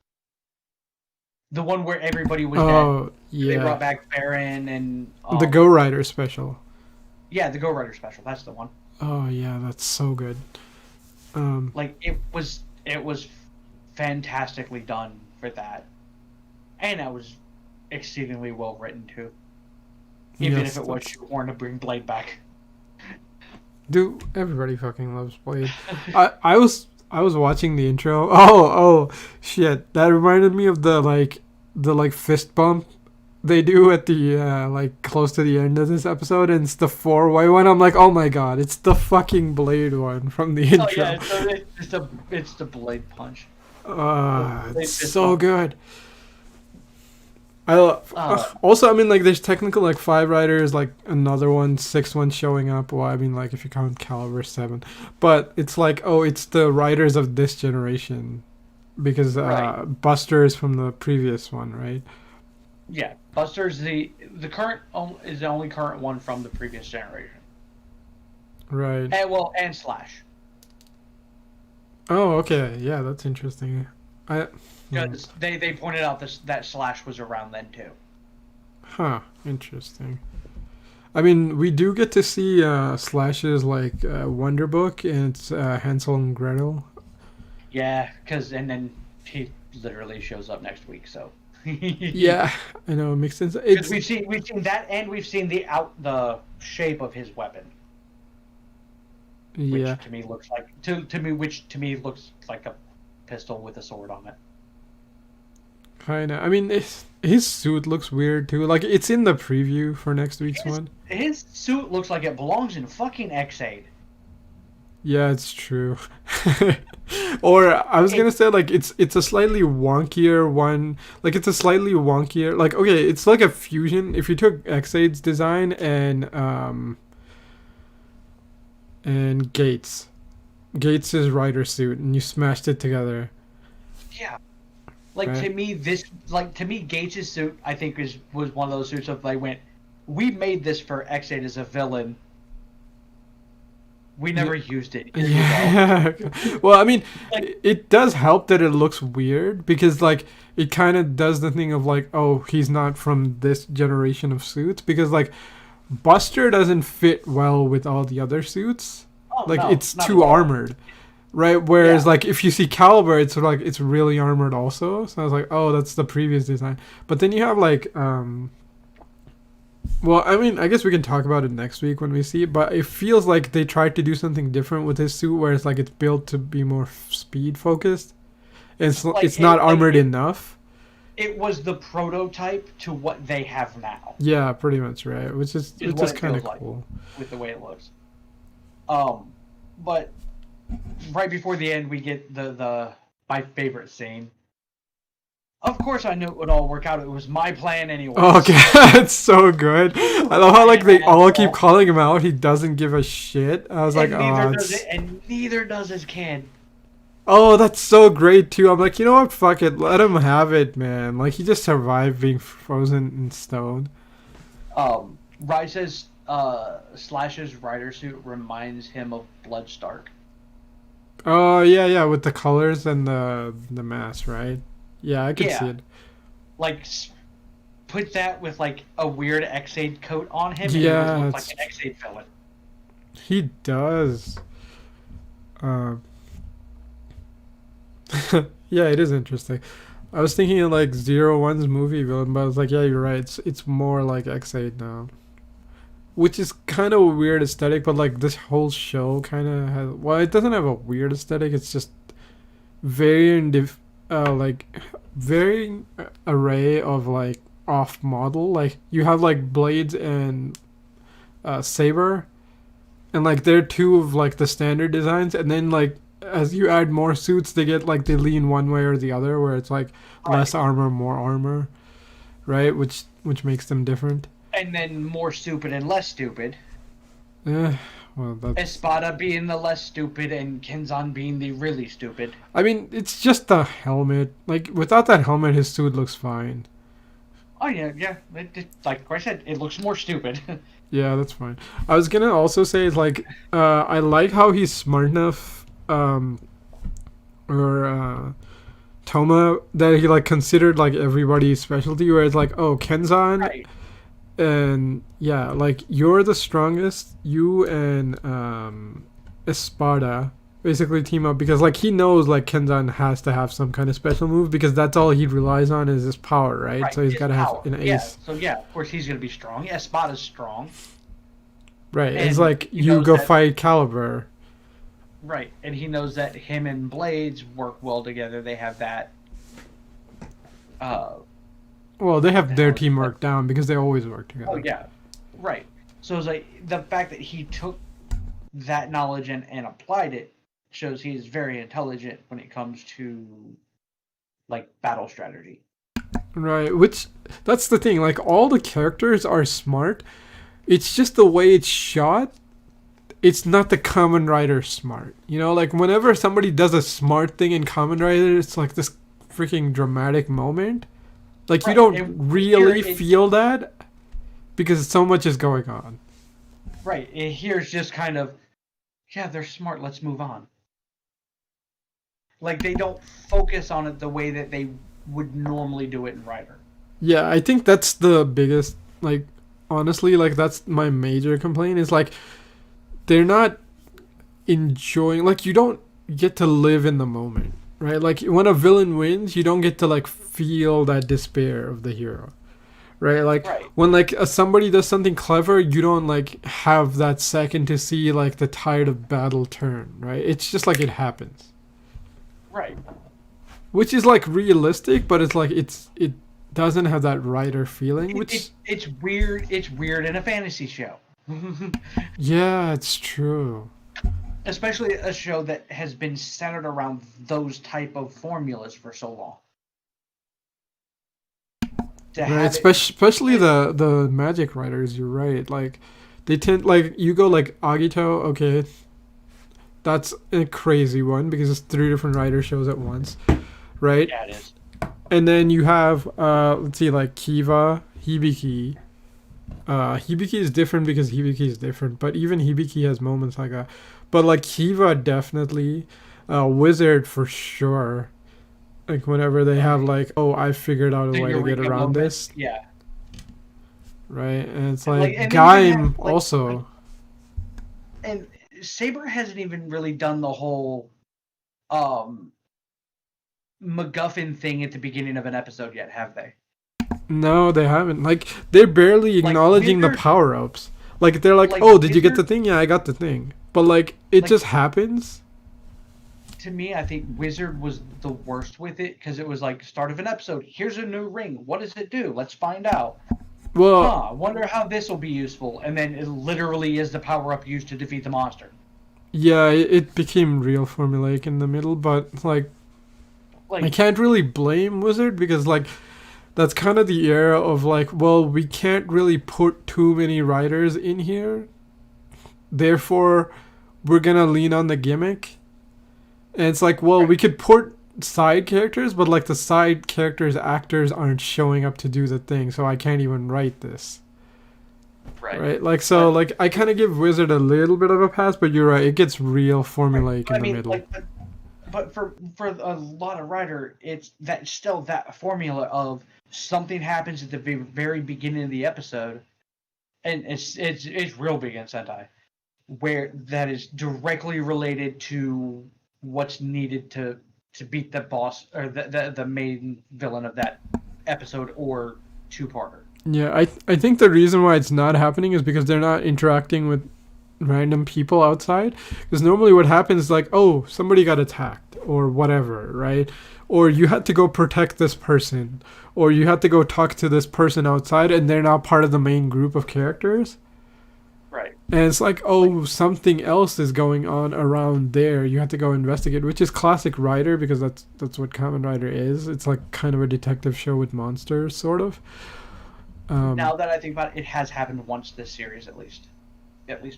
the one where everybody was dead. Oh They brought yeah, back Baron and the Go Rider special. yeah, the Go Rider special. That's the one. Oh yeah, that's so good. Um, Like it was fantastically done for that, and that was exceedingly well written too. Even yes, if it was that's shoehorned to bring Blade back. dude. Everybody fucking loves Blade. I was watching the intro. Oh shit! That reminded me of the fist bump they do at the like close to the end of this episode, and it's the 4-way one. I'm like, oh my god, it's the fucking Blade one from the Oh intro. yeah, so it's the Blade punch. Blade It's fist so bump. good. Uh, Also, I mean, like, there's technical like 5 riders, like another one, 6 ones showing up. Well, I mean, like if you count Caliber 7, but it's like, oh, it's the riders of this generation because right. Buster is from the previous one, right? Yeah, Buster's the current is the only current one from the previous generation. Right. And Slash. Oh, okay. Yeah, that's interesting. I. Hmm. Because they pointed out that Slash was around then too. Huh. Interesting. I mean, we do get to see Slash's like Wonder Book, and it's Hansel and Gretel. Yeah, and then he literally shows up next week. So Yeah, I know it makes sense. because It's we've seen that, and we've seen the shape of his weapon, yeah, which to me looks like to me looks like a pistol with a sword on it. kind of. I mean, his suit looks weird too. Like it's in the preview for next week's His one. his suit looks like it belongs in fucking X8. Yeah, it's true. Or I was It, gonna say like it's a slightly wonkier one. Like it's a slightly wonkier. Like okay, it's like a fusion. If you took X8's design and Gates's rider suit, and you smashed it together, yeah. Like right? to me Gates' suit I think was one of those suits of like went, we made this for X8 as a villain. We never used it. Here you go. Yeah. Well, I mean, Like it does help that it looks weird because like it kind of does the thing of like, oh, he's not from this generation of suits because like Buster doesn't fit well with all the other suits. oh Like no, it's not at too all. armored. Right, whereas Yeah. like if you see Caliber, it's sort of like it's really armored also. So I was like, oh, that's the previous design. But then you have like well, I mean, I guess we can talk about it next week when we see it, but it feels like they tried to do something different with his suit where it's like it's built to be more speed focused. It's not armored enough. It was the prototype to what they have now. Yeah, pretty much right, Is which what is it kind feels of like cool. with the way it looks. But right before the end, we get the my favorite scene. Of course, I knew it would all work out. It was my plan, Oh, anyways. okay, it's so good. I love how like Fucking they all keep asshole. calling him out. He doesn't give a shit. I was like, And neither oh, does it's it, and neither does his kid. oh, that's so great too. I'm like, you know what? Fuck it, let him have it, man. Like he just survived being frozen in stone. Rise's Slash's rider suit reminds him of Bloodstark. Oh yeah, with the colors and the mask, right? Yeah, I could see Yeah, it. like put that with like a weird X8 coat on him, and he would Yeah, look like it's an X8 villain. he does. Um, yeah, it is interesting. I was thinking of like Zero One's movie villain, but I was like, yeah, you're right. It's more like X8 now, which is kind of a weird aesthetic. But like this whole show kind of has. Well, it doesn't have a weird aesthetic. It's just varying, like varying array of like off model. Like you have like Blades and Saber, and like they're two of like the standard designs, and then like as you add more suits, they get like they lean one way or the other, where it's like less Right. armor, more armor, right? Which makes them different. And then more stupid and less stupid. Eh, well, that's. Espada being the less stupid and Kenzan being the really stupid. I mean, it's just the helmet. Like without that helmet, his suit looks fine. Oh yeah, yeah. Like I said, it looks more stupid. Yeah, that's fine. I was gonna also say is like, I like how he's smart enough, or Toma, that he like considered like everybody's specialty. Where it's like, oh, Kenzan, Right. and yeah, like you're the strongest. You and Espada basically team up because like he knows like Kenzan has to have some kind of special move because that's all he relies on is his power, right? Right. So he's His got to power. have an Yeah. ace, So yeah, of course he's gonna be strong. Yeah, Espada's strong. right? It's And like he you knows go that fight Caliber. right. And he knows that him and Blades work well together. They have that uh Well, they what have the their hell is it? teamwork down because they always work Oh together. yeah. Right. So it's like the fact that he took that knowledge and applied it shows he is very intelligent when it comes to like battle strategy. Right, which that's the thing. Like all the characters are smart. It's just the way it's shot. It's not the Kamen Rider smart. You know, like whenever somebody does a smart thing in Kamen Rider, it's like this freaking dramatic moment. Like you Right. don't And really feel that because so much is going on. right. And here's just kind of yeah, they're smart, let's move on. Like they don't focus on it the way that they would normally do it in Rider. Yeah, I think that's the biggest like honestly like that's my major complaint is like they're not enjoying like you don't get to live in the moment, right? Like when a villain wins, you don't get to like feel that despair of the hero, right? Like Right. when like somebody does something clever, you don't like have that second to see like the tide of battle turn, right? It's just like it happens, Right. which is like realistic, but it's like it doesn't have that writer feeling, which It's weird. It's weird in a fantasy show. yeah, it's true. Especially a show that has been centered around those type of formulas for so long. To Right, have it, especially the magic writers. You're right. Like, they tend like you go like Agito. Okay, that's a crazy one because it's three different writer shows at once, right? yeah, it is. And then you have let's see, like Kiva, Hibiki. Hibiki is different because Hibiki is different, but even Hibiki has moments like that. But like Kiva definitely, Wizard for sure. Like whenever they have like, oh, I figured out a The way to get Eureka around moment. this, Yeah. right? And it's And, like and they even Gaim have, also. and Saber hasn't even really done the whole um MacGuffin thing at the beginning of an episode yet, have they? No, they haven't. Like they're barely Like acknowledging the Wizard, power ups. Like they're like, like oh, did you get the Wizard, thing? Yeah, I got the thing. But like it like just happens. to me, I think Wizard was the worst with it because it was like start of an episode. Here's a new ring. What does it do? Let's find out. Well, Huh, wonder how this will be useful. And then it literally is the power up used to defeat the monster. yeah, it became real formulaic in the middle, but like I Like, can't really blame Wizard because like that's kind of the era of like, well, we can't really put too many writers in here, therefore we're gonna lean on the gimmick. And it's like, well, right, we could port side characters, but like the side characters actors aren't showing up to do the thing, so I can't even write this. right. Right? Like so But, like I kind of give Wizard a little bit of a pass, but you're right, it gets real right. formulaic But I in the mean, middle. like, but for a lot of writer, it's that still that formula of something happens at the very beginning of the episode, and it's real big in Sentai, where that is directly related to what's needed to to beat the boss or the main villain of that episode or two-parter. Yeah, I think the reason why it's not happening is because they're not interacting with random people outside. Because normally what happens is like, oh, somebody got attacked or whatever, right? Or you had to go protect this person, or you had to go talk to this person outside, and they're not part of the main group of characters. Right. And it's like, oh, something else is going on around there. You have to go investigate, which is classic Rider, because that's what Kamen Rider is. It's like kind of a detective show with monsters, sort of. Now that I think about it, it has happened once this series, at least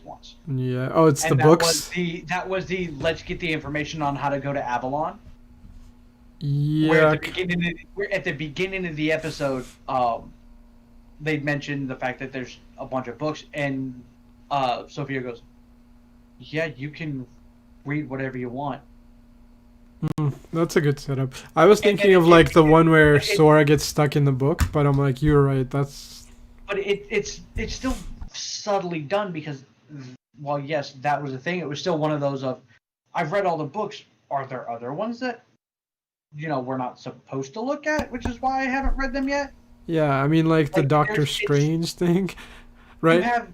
once. Yeah. Oh, it's And the books. That was the let's get the information on how to go to Avalon. Yeah. Where at the beginning of the episode, they mentioned the fact that there's a bunch of books, and Sophia goes, "Yeah, you can read whatever you want." That's a good setup. I was thinking of like the one where Sora gets stuck in the book, but I'm like, you're right. That's. But it's still subtly done because, while yes, that was a thing. It was still one of those of, I've read all the books. Are there other ones that, we're not supposed to look at, which is why I haven't read them yet? Yeah, I mean, like the Like, Doctor Strange thing, right?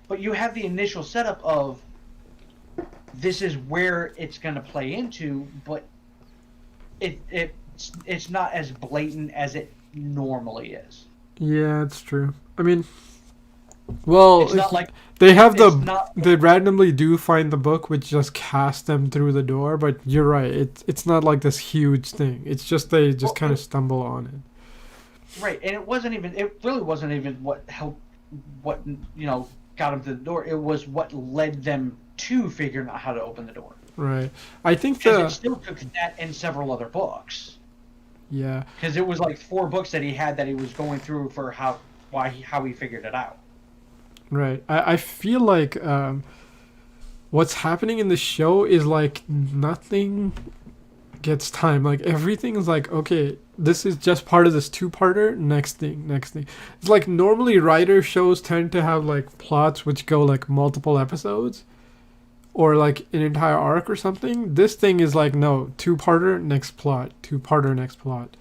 But you have the initial setup of, this is where it's going to play into, but it's not as blatant as it normally is. Yeah, it's true. I mean, well, It's not like they have they they randomly do find the book, which just casts them through the door. But you're right. It's not like this huge thing. It's just they just kind of stumble on it. right, and it really wasn't even what helped, got them to the door. It was what led them to figuring out how to open the door. Right. I think Because it still took that and several other books. Yeah. Because it was like 4 books that he had that he was going through for how he figured it out. Right. I feel like what's happening in the show is like nothing gets time. Like everything is like, okay, this is just part of this 2-parter. Next thing. It's like normally writer shows tend to have like plots which go like multiple episodes, or like an entire arc or something. This thing is like, no, 2-parter, next plot, 2-parter, next plot.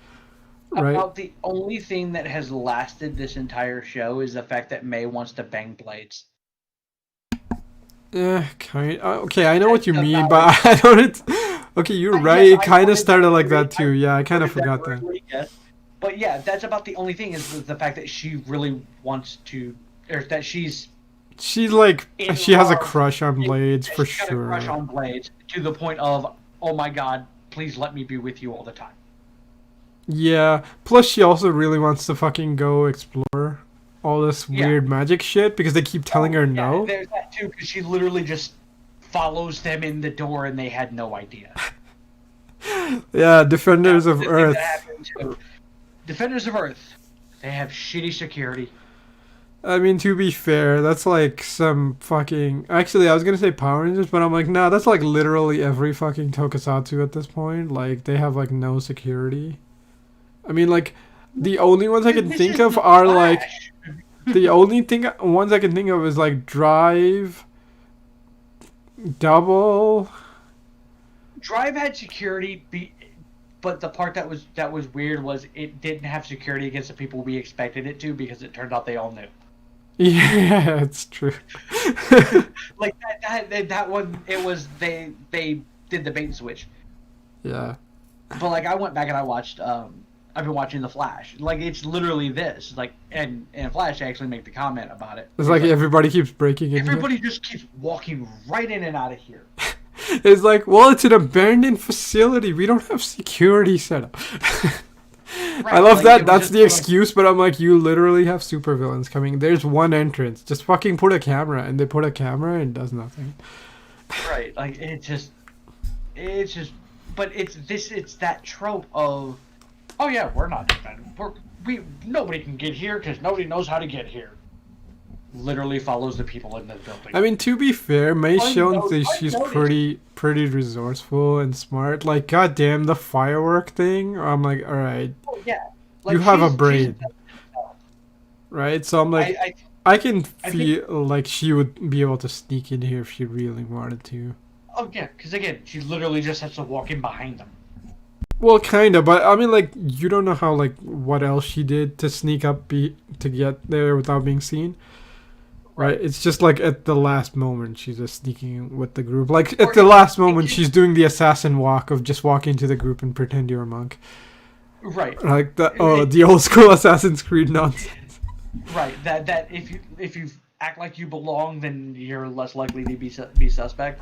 Right? About the only thing that has lasted this entire show is the fact that May wants to bang Blades. Okay, I know what you That's mean, about but I don't. Okay, you're right. Yes, It I kind of wanted started that like that rudely- too. Yeah, I kind of wanted forgot that. rudely, yes. But yeah, that's about the only thing is the fact that she really wants to, or that she's She's like, in she has a love. crush on Blades for She's got a sure. crush on Blades to the point of, oh my god, please let me be with you all the time. Yeah. Plus, she also really wants to fucking go explore all this Yeah. weird magic shit because they keep telling her Yeah, no. there's that too, because she literally just follows them in the door and they had no idea. Yeah, Defenders That's of the thing Earth. that happened too. Defenders of Earth, they have shitty security. I mean, to be fair, that's like some fucking. Actually, I was gonna say Power Rangers, but I'm like, nah, that's like literally every fucking tokusatsu at this point. Like, they have like no security. I mean, like, the only ones I can This think is of the are like. Flash. The only ones I can think of is like Drive, Double. Drive had security, but the part that was weird was it didn't have security against the people we expected it to, because it turned out they all knew. Yeah, it's true. Like that one, it was they did the bait and switch. Yeah. But like I went back and I watched. I've been watching The Flash. Like it's literally this. Like and Flash actually make the comment about it. It's like everybody keeps breaking in. Everybody just keeps walking right in and out of here. It's like, well, it's an abandoned facility. We don't have security set up. I love like, that. it was That's just the like- excuse, but I'm like, you literally have supervillains coming. There's one entrance. Just fucking put a camera, and they put a camera and it does nothing. Right. Like it's just, but it's that trope of, oh yeah, we're not defending. Nobody can get here because nobody knows how to get here. Literally follows the people in the building. I mean, to be fair, May I shown know- that I she's noticed. pretty resourceful and smart. Like, goddamn, the firework thing. I'm like, all right, Oh, yeah. You have a she's- brain. she's- right. So I'm like, I I can I feel like she would be able to sneak in here if she really wanted to. Oh yeah, because again, she literally just has to walk in behind them. Well, kind of, but I mean, like, you don't know how, like, what else she did to sneak up to get there without being seen, right? Right. It's just like at the last moment she's just sneaking with the group. Like at Or the last moment it she's doing the assassin walk of just walk into the group and pretend you're a monk. right. Like It, the old school Assassin's Creed nonsense. right. That if you act like you belong, then you're less likely to be suspect.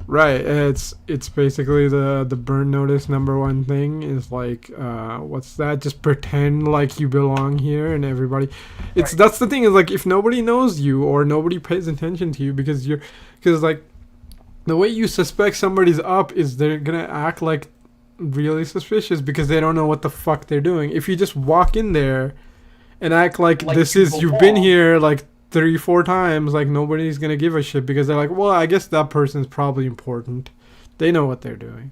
Right, it's basically the burn notice number one thing is like what's that? Just pretend like you belong here and everybody. It's Right. that's the thing is like if nobody knows you or nobody pays attention to you because like the way you suspect somebody's up is they're gonna act like really suspicious because they don't know what the fuck they're doing. If you just walk in there and act like Like this you is you've been belong. here like 3 4 times, like nobody's gonna give a shit because they're like, well, I guess that person's probably important. They know what they're doing,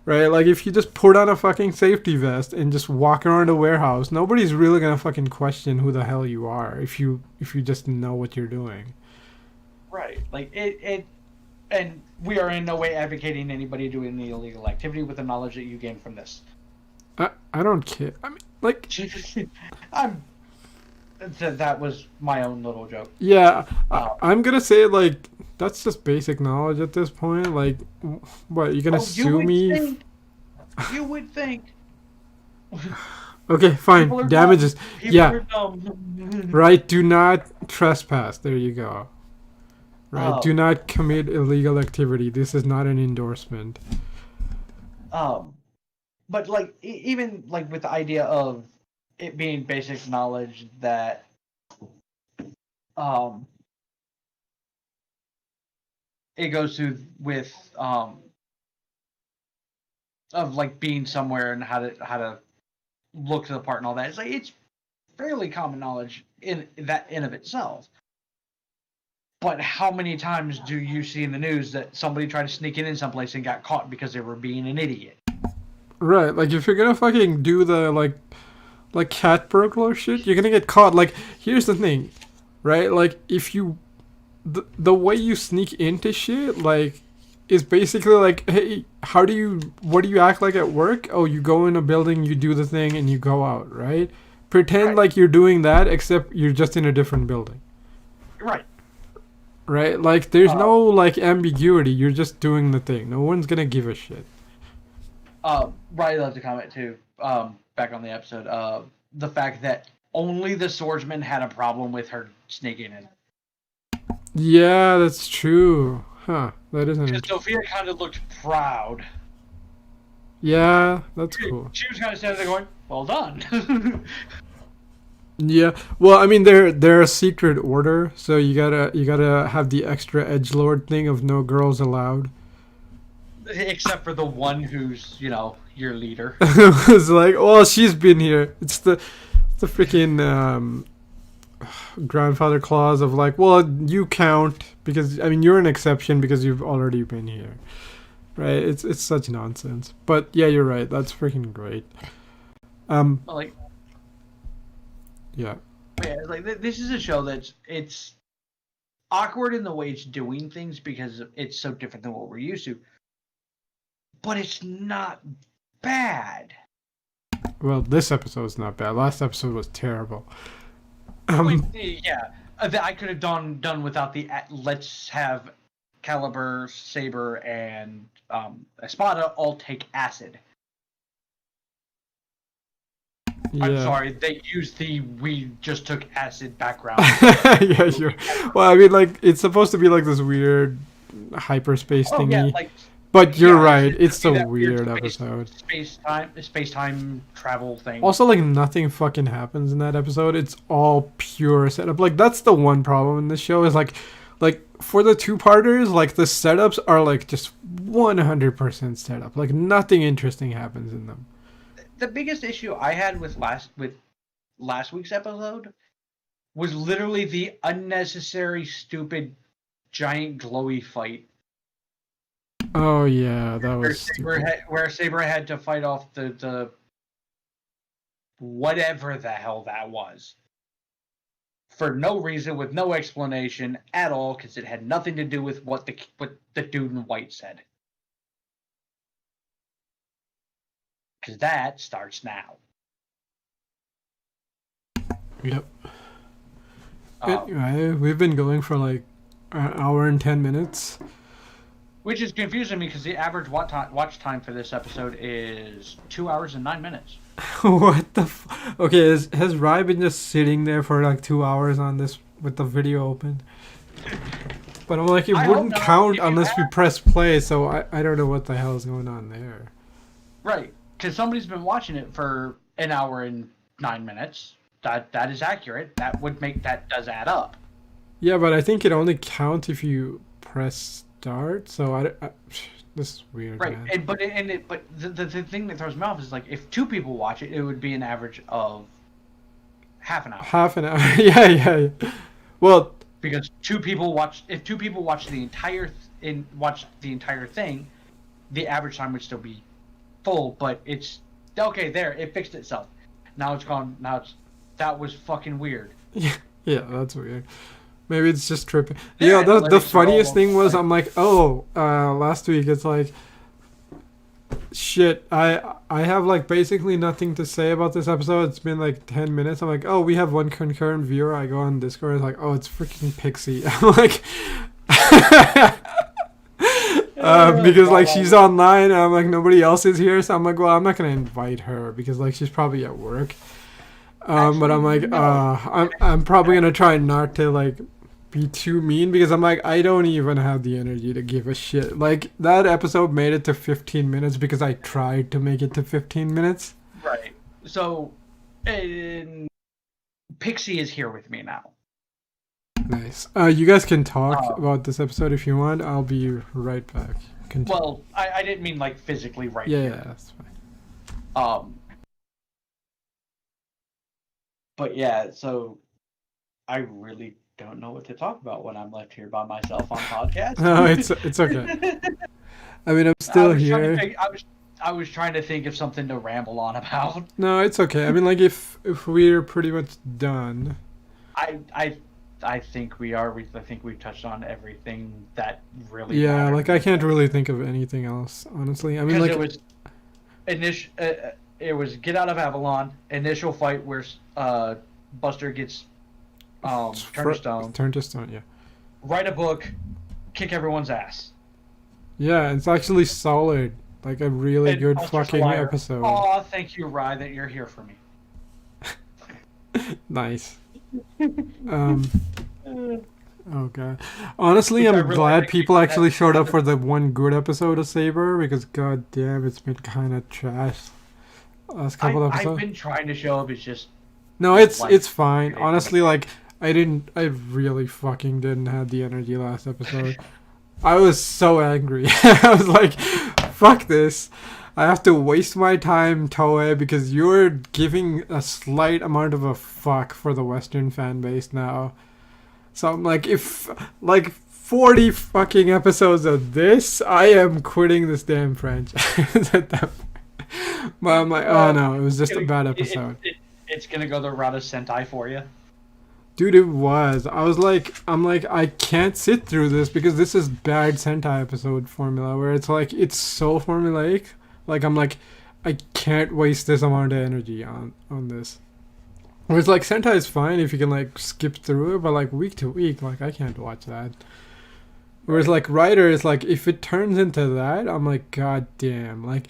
right? Like if you just put on a fucking safety vest and just walk around a warehouse, nobody's really gonna fucking question who the hell you are if you just know what you're doing. Right. Like it. And we are in no way advocating anybody doing the illegal activity with the knowledge that you gain from this. I don't care. I mean, like, I'm. That was my own little joke. yeah, Uh, I'm gonna say like that's just basic knowledge at this point. Like, what you're gonna oh, you sue would me? think. You would think. Okay, People fine. are Damages. dumb. People Yeah, are dumb. right. Do not trespass. There you go. Right. Do um. not commit illegal activity. This is not an endorsement. Um. But like, even like with the idea of it being basic knowledge that um it goes to with of like being somewhere and how to look to the part and all that. It's like it's fairly common knowledge in that in of itself. But how many times do you see in the news that somebody tried to sneak in someplace and got caught because they were being an idiot? Right. Like if you're gonna fucking do the like cat burglar shit, you're gonna get caught. Like here's the thing, right? Like if you the way you sneak into shit like is basically like, hey, what do you act like at work? Oh, you go in a building, you do the thing and you go out, right? Pretend Right, like you're doing that except you're just in a different building. right. Right? Like there's Uh, no like ambiguity. You're just doing the thing. No one's going to give a shit. Riley left a comment too. Back on the episode. The fact that only the swordsman had a problem with her sneaking in. Yeah, that's true. Huh. That isn't Because interesting. Sophia kind of looked proud. Yeah, that's cool. She was kind of standing there going, "Well done." Yeah. Well, I mean they're a secret order, so you gotta have the extra edgelord thing of no girls allowed. Except for the one who's, your leader. It's like, well, she's been here. It's the freaking grandfather clause of like, well, you count because I mean you're an exception because you've already been here, right? It's such nonsense. But yeah, you're right. That's freaking great. Um, Like, yeah. yeah, like this is a show it's awkward in the way it's doing things because it's so different than what we're used to. But it's not bad. Well, this episode's not bad. Last episode was terrible. Like, Um, yeah, I could have done without the let's have Caliber, Saber, and Espada all take acid. I'm yeah. sorry, they used the we just took acid background. Yeah, sure. Well, I mean, like it's supposed to be like this weird hyperspace Oh yeah, thingy, like but you're yeah, right. it's It's gonna a be that weird weird episode. space time travel thing. Also, like nothing fucking happens in that episode. It's all pure setup. Like that's the one problem in this show is like for the two-parters, like the setups are like just 100% setup. Like nothing interesting happens in them. The biggest issue I had with last week's episode was literally the unnecessary, stupid, giant glowy fight Oh yeah, that was stupid. where Saber had to fight off the whatever the hell that was for no reason, with no explanation at all, because it had nothing to do with what the dude in white said. Because that starts now. Yep. Anyway, we've been going for like an hour and 10 minutes. Which is confusing me because the average watch time for this episode is 2 hours and 9 minutes. What the Okay, has Rai been just sitting there for like 2 hours on this with the video open? But I'm like, it wouldn't count unless we press play, so I don't know what the hell is going on there. Right, because somebody's been watching it for an hour and 9 minutes. That is accurate. That does add up. Yeah, but I think it only counts if you press start. So this is weird. Right, man. But the thing that throws me off is like if 2 people watch it, it would be an average of half an hour. Half an hour. Yeah. Well, because if 2 people watch the entire thing, the average time would still be full. But it's okay. There, it fixed itself. Now it's gone. That was fucking weird. Yeah, that's weird. Maybe it's just tripping. Yeah, the funniest thing was I'm like, last week it's like, shit, I have like basically nothing to say about this episode. It's been like 10 minutes. I'm like, we have one concurrent viewer. I go on Discord. It's like, it's freaking Pixie. I'm like, because like she's online. And I'm like, nobody else is here. So I'm like, well, I'm not gonna invite her because like she's probably at work. But I'm like, I'm probably gonna try not to like be too mean because I'm like, I don't even have the energy to give a shit. Like that episode made it to 15 minutes because I tried to make it to 15 minutes. Right. So, Pixie is here with me now. Nice. You guys can talk about this episode if you want. I'll be right back. Continue. Well, I didn't mean like physically right here. here. Yeah, that's fine. But yeah, so I really don't know what to talk about when I'm left here by myself on podcast. No, it's okay. I mean, I'm still here. I was trying to think of something to ramble on about. No, it's okay. I mean, like if we're pretty much done. I think we are. I think we've touched on everything that really. Yeah, mattered. like I can't really think of anything else, honestly. I mean, like it was Get Out of Avalon, initial fight where Buster gets turned to stone. Yeah. Write a book, kick everyone's ass. Yeah, it's actually solid. Like a really good fucking episode. Oh, thank you, Rye, that you're here for me. Nice. Okay. Honestly, I'm glad people actually showed up for the one good episode of Saber because god damn, it's been kind of trash. Last couple episodes. I've been trying to show up. It's just no. It's fine. Honestly, like I really fucking didn't have the energy last episode. I was so angry. I was like, fuck this. I have to waste my time, Toei, because you're giving a slight amount of a fuck for the Western fan base now. So I'm like, if like 40 fucking episodes of this, I am quitting this damn franchise at that point. But I'm like, oh no, it was just a bad episode. It's gonna go the route of Sentai for you. Dude, it was. I'm like, I can't sit through this because this is bad Sentai episode formula where it's like, it's so formulaic. Like, I'm like, I can't waste this amount of energy on this. Whereas, like, Sentai is fine if you can, like, skip through it, but, like, week to week, like, I can't watch that. Whereas, like, Rider is, like, if it turns into that, I'm like, god damn. Like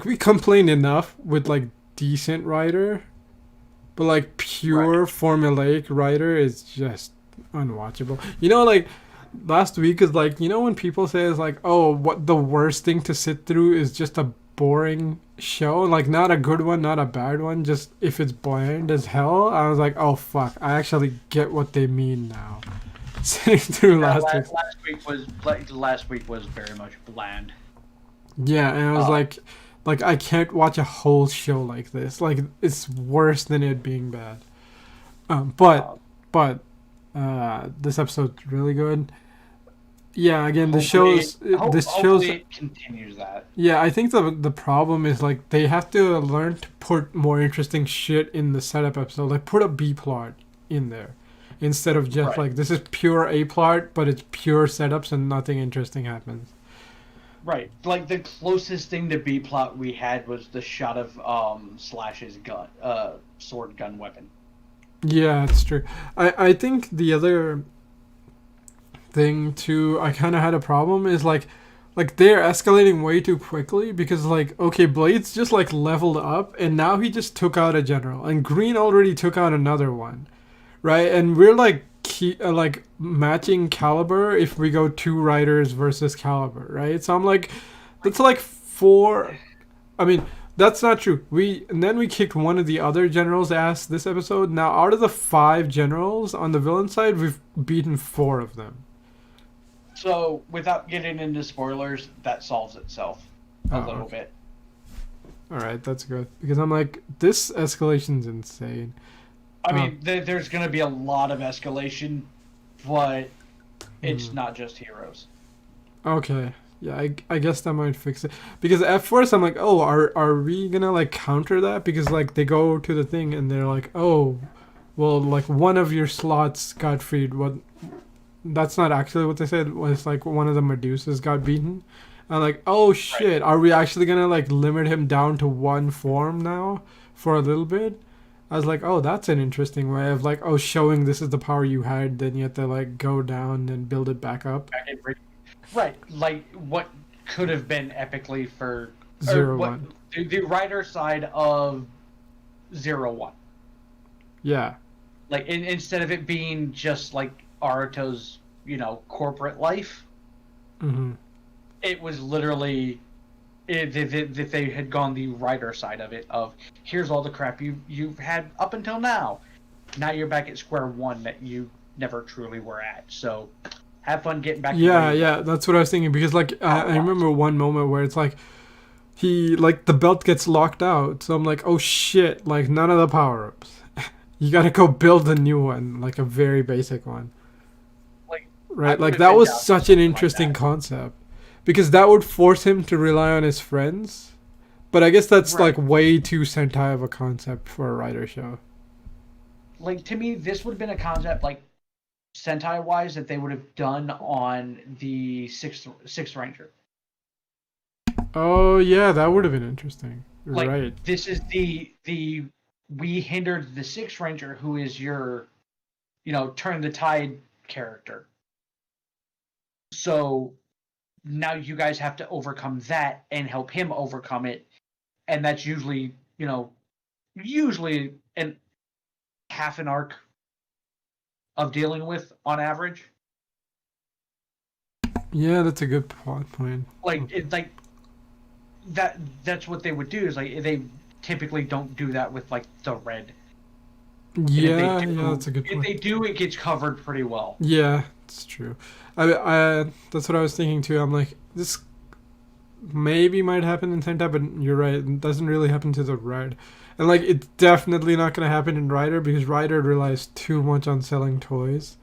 we complain enough with, like, decent Rider, but, like, pure formulaic Rider is just unwatchable. You know, like, last week is, like, you know when people say it's like, oh, what the worst thing to sit through is just a boring show, like not a good one, not a bad one, just if it's bland as hell. I was like, oh fuck, I actually get what they mean now. Sitting through last week was very much bland. Yeah, and I was like I can't watch a whole show like this. Like it's worse than it being bad. But this episode's really good. Yeah, again, hopefully it continues that. Yeah, I think the problem is like they have to learn to put more interesting shit in the setup episode. Like put a B plot in there, instead of just Right. like this is pure A plot, but it's pure setups and nothing interesting happens. Right. Like the closest thing to B plot we had was the shot of Slash's gun, sword gun weapon. Yeah, it's true. I think the other thing too I kind of had a problem is like they're escalating way too quickly because like okay Blade's just like leveled up and now he just took out a general and Green already took out another one, right? And we're like like matching caliber if we go two riders versus caliber, right? So I'm like that's like four. I mean that's not true. We kicked one of the other generals' ass this episode. Now out of the 5 generals on the villain side we've beaten 4 of them. So, without getting into spoilers, that solves itself a Oh, little okay. bit. All right, that's good because I'm like this escalation's insane. I Oh, mean, there's going to be a lot of escalation, but it's mm, not just heroes. okay, yeah, I guess that might fix it because at first I'm like, oh, are we gonna like counter that because like they go to the thing and they're like, oh, well, like one of your slots got freed. What? That's not actually what they said. It was like one of the Medusas got beaten. I'm like, oh Right. shit, are we actually gonna like limit him down to one form now for a little bit? I was like, oh, that's an interesting way of like, oh, showing this is the power you had, then you have to like go down and build it back up. Back in Right. Like, what could have been epically for. Or Zero what. one. The writer side of 01. Yeah. Like, instead of it being just like Aruto's, corporate life, Mm-hmm. it was literally if they had gone the writer side of it of here's all the crap you've had up until now you're back at square one that you never truly were at, so have fun getting back to where Yeah, you were. yeah, that's what I was thinking because like I Power-wise. remember one moment where it's like he like the belt gets locked out, so I'm like, oh shit, like none of the power ups. You gotta go build a new one, like a very basic one. Like, I Right, would like have that been was down for such an something like interesting that. concept because that would force him to rely on his friends. But I guess that's like Right. way too Sentai of a concept for a writer show. Like, to me, this would have been a concept like Sentai wise that they would have done on the sixth Ranger. Oh yeah, that would have been interesting. Like, Right. this is the we hindered the sixth Ranger, who is your turn the tide character. So now you guys have to overcome that and help him overcome it, and that's usually an half an arc of dealing with on average. Yeah, that's a good plot point. Like that's what they would do is like they typically don't do that with like the red. And Yeah, yeah, that's a good if point. they do, it gets covered pretty well. Yeah, it's true. That's what I was thinking too. I'm like, this maybe might happen in Sentai, but you're right. It doesn't really happen to the Red. And like, it's definitely not gonna happen in Rider because Rider relies too much on selling toys.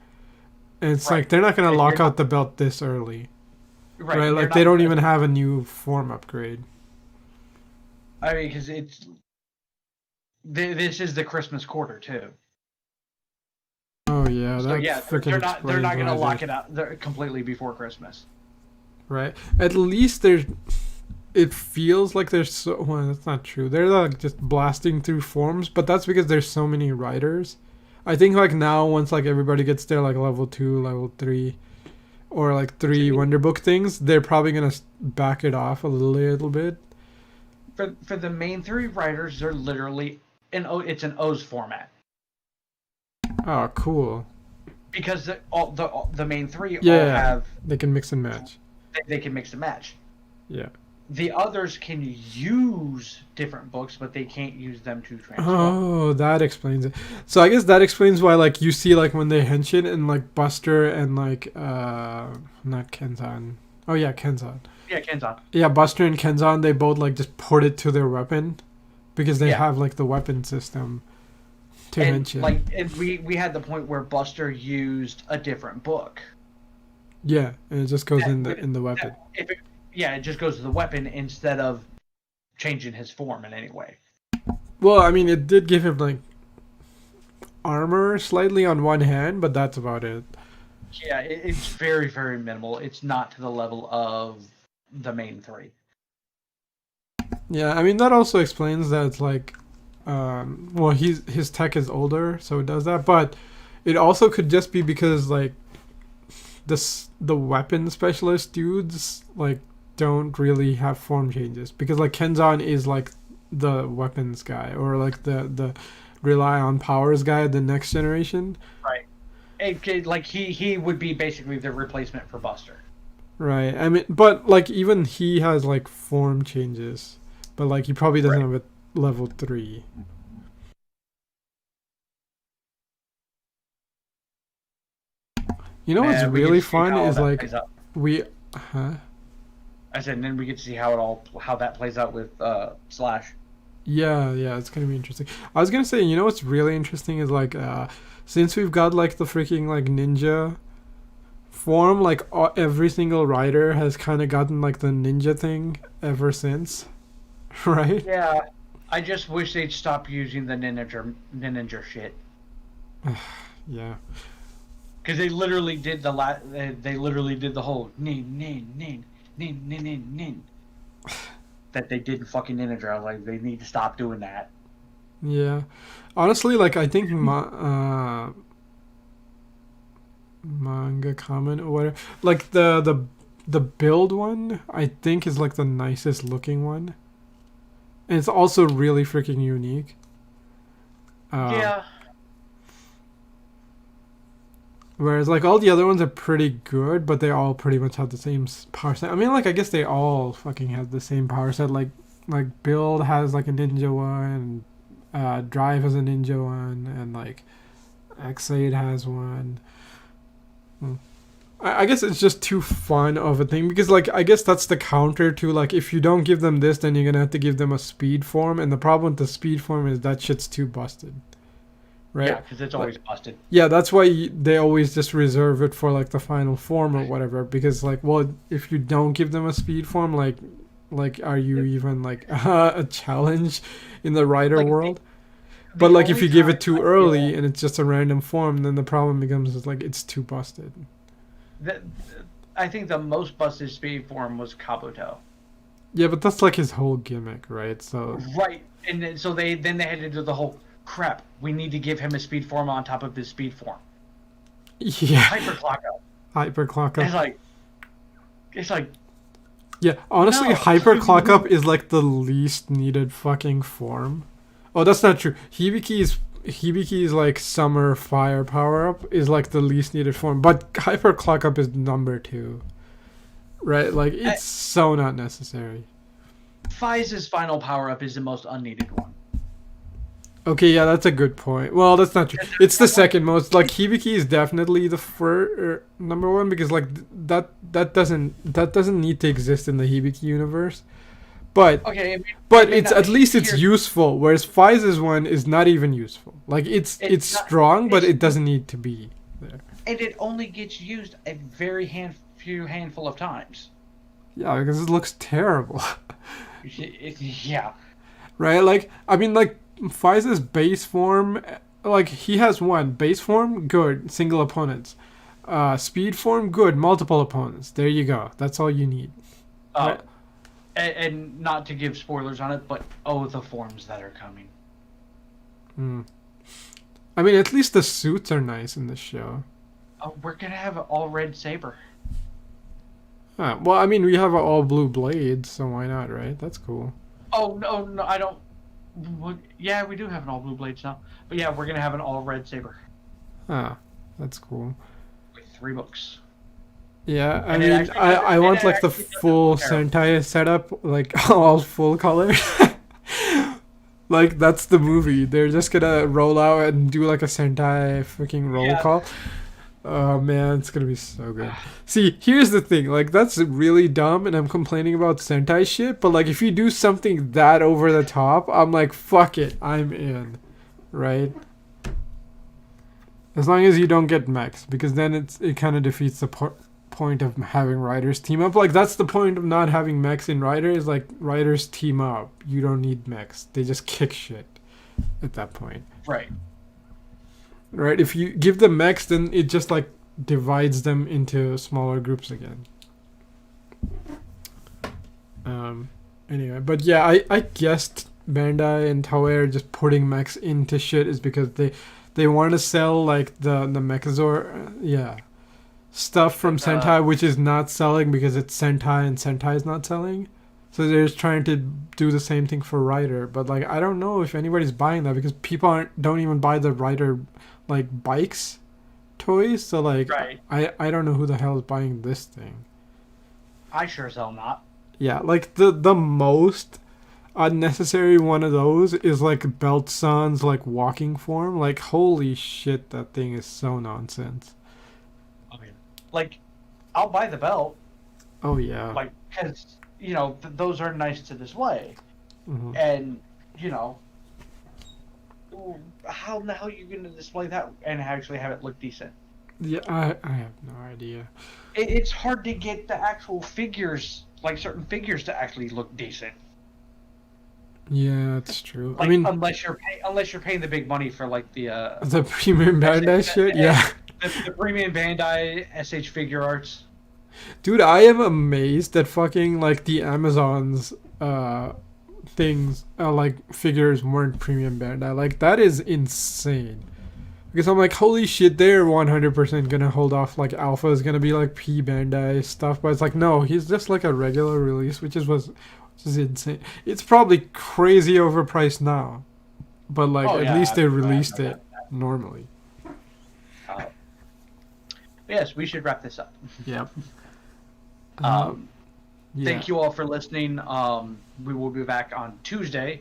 And it's like Right. they're not gonna And lock out the belt this early, right. right? And they're Like they not don't gonna. even have a new form upgrade. I mean, because this is the Christmas quarter too. Oh yeah, So that yeah, freaking they're explains not gonna why lock it out completely before Christmas. right. At least there's. It feels like there's so. Well, that's not true. They're like just blasting through forms, but that's because there's so many writers. I think like now once like everybody gets their like level 2, level 3, or like 3 See, Wonder Book things, they're probably gonna back it off a little bit. for the main 3 writers, they're literally it's an O's format Oh, cool. because the main 3 all Yeah, have they can mix and match. they can mix and match. Yeah. The others can use different books, but they can't use them to transform. Oh, that explains it. So I guess that explains why like you see like when they henshin and like Buster and like not Kenzan. Oh yeah, Kenzan. Yeah, Kenzan. Yeah, Buster and Kenzan they both like just put it to their weapon because they Yeah. have like the weapon system to And henshin. and we had the point where Buster used a different book. Yeah, and it just goes That- in the weapon. it just goes to the weapon instead of changing his form in any way. Well, I mean, it did give him like armor slightly on one hand, but that's about it. Yeah, it's very, very minimal. It's not to the level of the main three. Yeah, I mean that also explains that it's like, well, his tech is older, so it does that. But it also could just be because like the weapon specialist dudes like don't really have form changes because like Kenzan is like the weapons guy or like the rely on powers guy the next generation. Right. Like he would be basically the replacement for Buster. Right. I mean, but like even he has like form changes, but like he probably doesn't have a level 3. You know what's really fun is like we, huh? I said, and then we get to see how that plays out with Slash. Yeah, it's gonna be interesting. I was gonna say, you know what's really interesting is like, since we've got like the freaking like ninja form, like every single rider has kind of gotten like the ninja thing ever since, right? Yeah, I just wish they'd stop using the ninja shit. Yeah. Because they literally did they literally did the whole nin that they did in fucking Ninja. I was like, they need to stop doing that. Yeah, honestly, like I think manga comment or whatever, like the build one, I think is like the nicest looking one, and it's also really freaking unique. Yeah. Whereas like all the other ones are pretty good, but they all pretty much have the same power set. I mean, like I guess they all fucking have the same power set. Like Build has like a ninja one, Drive has a ninja one, and like X8 has one. I guess it's just too fun of a thing because like I guess that's the counter to like if you don't give them this, then you're gonna have to give them a speed form, and the problem with the speed form is that shit's too busted. Right? Yeah, because it's always busted. Yeah, that's why they always just reserve it for like the final form or whatever. Because like, well, if you don't give them a speed form, like, are you even like a challenge in the rider world? But like, if you give it too early and it's just a random form, then the problem becomes is like it's too busted. I think the most busted speed form was Kabuto. Yeah, but that's like his whole gimmick, right? So right, and then, so they had to do the whole. Crap, we need to give him a speed form on top of his speed form. Yeah. Hyperclock up. Hyperclock up. It's like. Yeah, honestly, no. Hyperclock up is like the least needed fucking form. Oh, that's not true. Hibiki's like summer fire power up is like the least needed form, but Hyperclock up is number 2. Right? Like it's so not necessary. Fize's final power up is the most unneeded one. Okay, yeah, that's a good point. Well, that's not true. It's the second most. Like Hibiki is definitely the first number 1 because like that doesn't need to exist in the Hibiki universe. But it's at least it's useful. Whereas Fize's one is not even useful. Like it's strong, but it doesn't need to be there. And it only gets used a very few handful of times. Yeah, because it looks terrible. Yeah. Right. Like I mean, like. Fize's base form, like he has one base form, good, single opponents. Speed form, good, multiple opponents. There you go. That's all you need. Right? And not to give spoilers on it, but the forms that are coming. I mean, at least the suits are nice in this show. We're gonna have an all red Saber. Well, I mean, we have an all blue blade, so why not, right? That's cool. Oh no, I don't. Yeah, we do have an all blue blades now, but yeah, we're gonna have an all red Saber. That's cool. With 3 books. Yeah, I mean, I want like the full Sentai setup, like all full color. Like that's the movie. They're just gonna roll out and do like a Sentai freaking roll call. Oh man, it's gonna be so good. See, here's the thing, like that's really dumb and I'm complaining about Sentai shit, but like if you do something that over the top, I'm like, fuck it, I'm in. Right? As long as you don't get mechs, because then it kind of defeats the point of having riders team up. Like that's the point of not having mechs in riders, like riders team up. You don't need mechs. They just kick shit at that point. Right. right? If you give them mechs, then it just like divides them into smaller groups again. Anyway, but yeah, I guessed Bandai and Toei are just putting mechs into shit is because they want to sell like the Mechazor, stuff from Sentai, which is not selling because it's Sentai and Sentai is not selling. So they're just trying to do the same thing for Rider, but like I don't know if anybody's buying that because people don't even buy the Rider like bikes toys. So like Right. I don't know who the hell is buying this thing. I sure as hell not. Yeah, like the most unnecessary one of those is like Belt Sun's like walking form. Like holy shit, that thing is so nonsense. I mean, like, I'll buy the belt, Oh yeah. like, because, you know, those are nice to display. Mhm. And, you know, how the hell are you going to display that and actually have it look decent? Yeah, I have no idea. It's hard to get the actual figures, like certain figures, to actually look decent. Yeah, that's true. Like, I mean, unless you're paying the big money for like the premium Bandai shit, yeah. the premium Bandai SH figure arts. Dude, I am amazed that fucking like the Amazon's things like figures weren't premium Bandai. Like that is insane. Because I'm like, holy shit, they're 100% gonna hold off. Like Alpha is gonna be like P Bandai stuff, but it's like no, he's just like a regular release, which is insane. It's probably crazy overpriced now, but like at least they released it normally. Yes, we should wrap this up. Yep. Yeah. Thank you all for listening. We will be back on Tuesday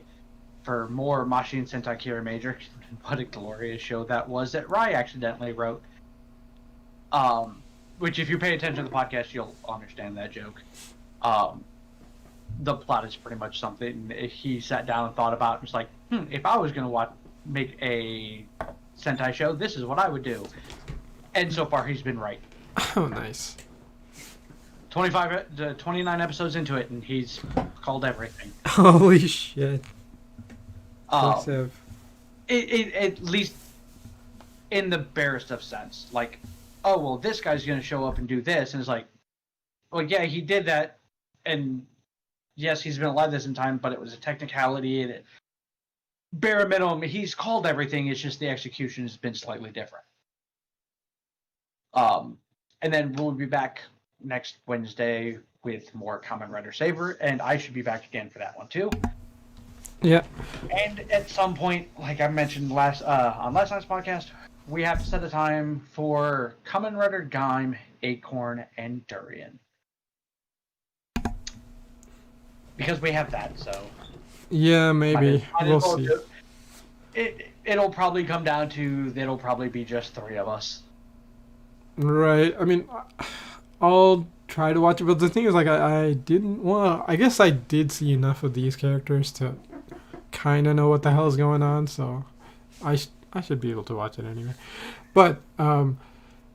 for more Mashi and Sentai Kira Major. What a glorious show that was that Rai accidentally wrote. Which, if you pay attention to the podcast, you'll understand that joke. The plot is pretty much something he sat down and thought about. And was like, if I was going to make a Sentai show, this is what I would do. And so far, he's been right. Oh, nice. 29 episodes into it, and he's called everything. Holy shit. Impressive. It at least in the barest of sense. Like, oh, well, this guy's going to show up and do this. And it's like, well, yeah, he did that. And yes, he's been alive this in time, but it was a technicality. And bare minimum, he's called everything. It's just the execution has been slightly different. And then we'll be back next Wednesday with more Kamen Rider Saber, and I should be back again for that one too. Yeah. And at some point, like I mentioned on last night's podcast, we have to set a time for Kamen Rider Gaim, Acorn, and Durian. Because we have that, so... Yeah, maybe. We'll see. It'll probably come down to, it'll probably be just 3 of us. Right. I mean, I'll try to watch it, but the thing is, like, I didn't... Well, I guess I did see enough of these characters to kind of know what the hell is going on, so I should be able to watch it anyway. But,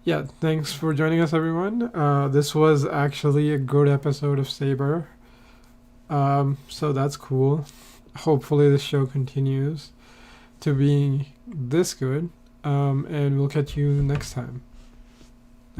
yeah, thanks for joining us, everyone. This was actually a good episode of Saber. So that's cool. Hopefully this show continues to being this good. And we'll catch you next time.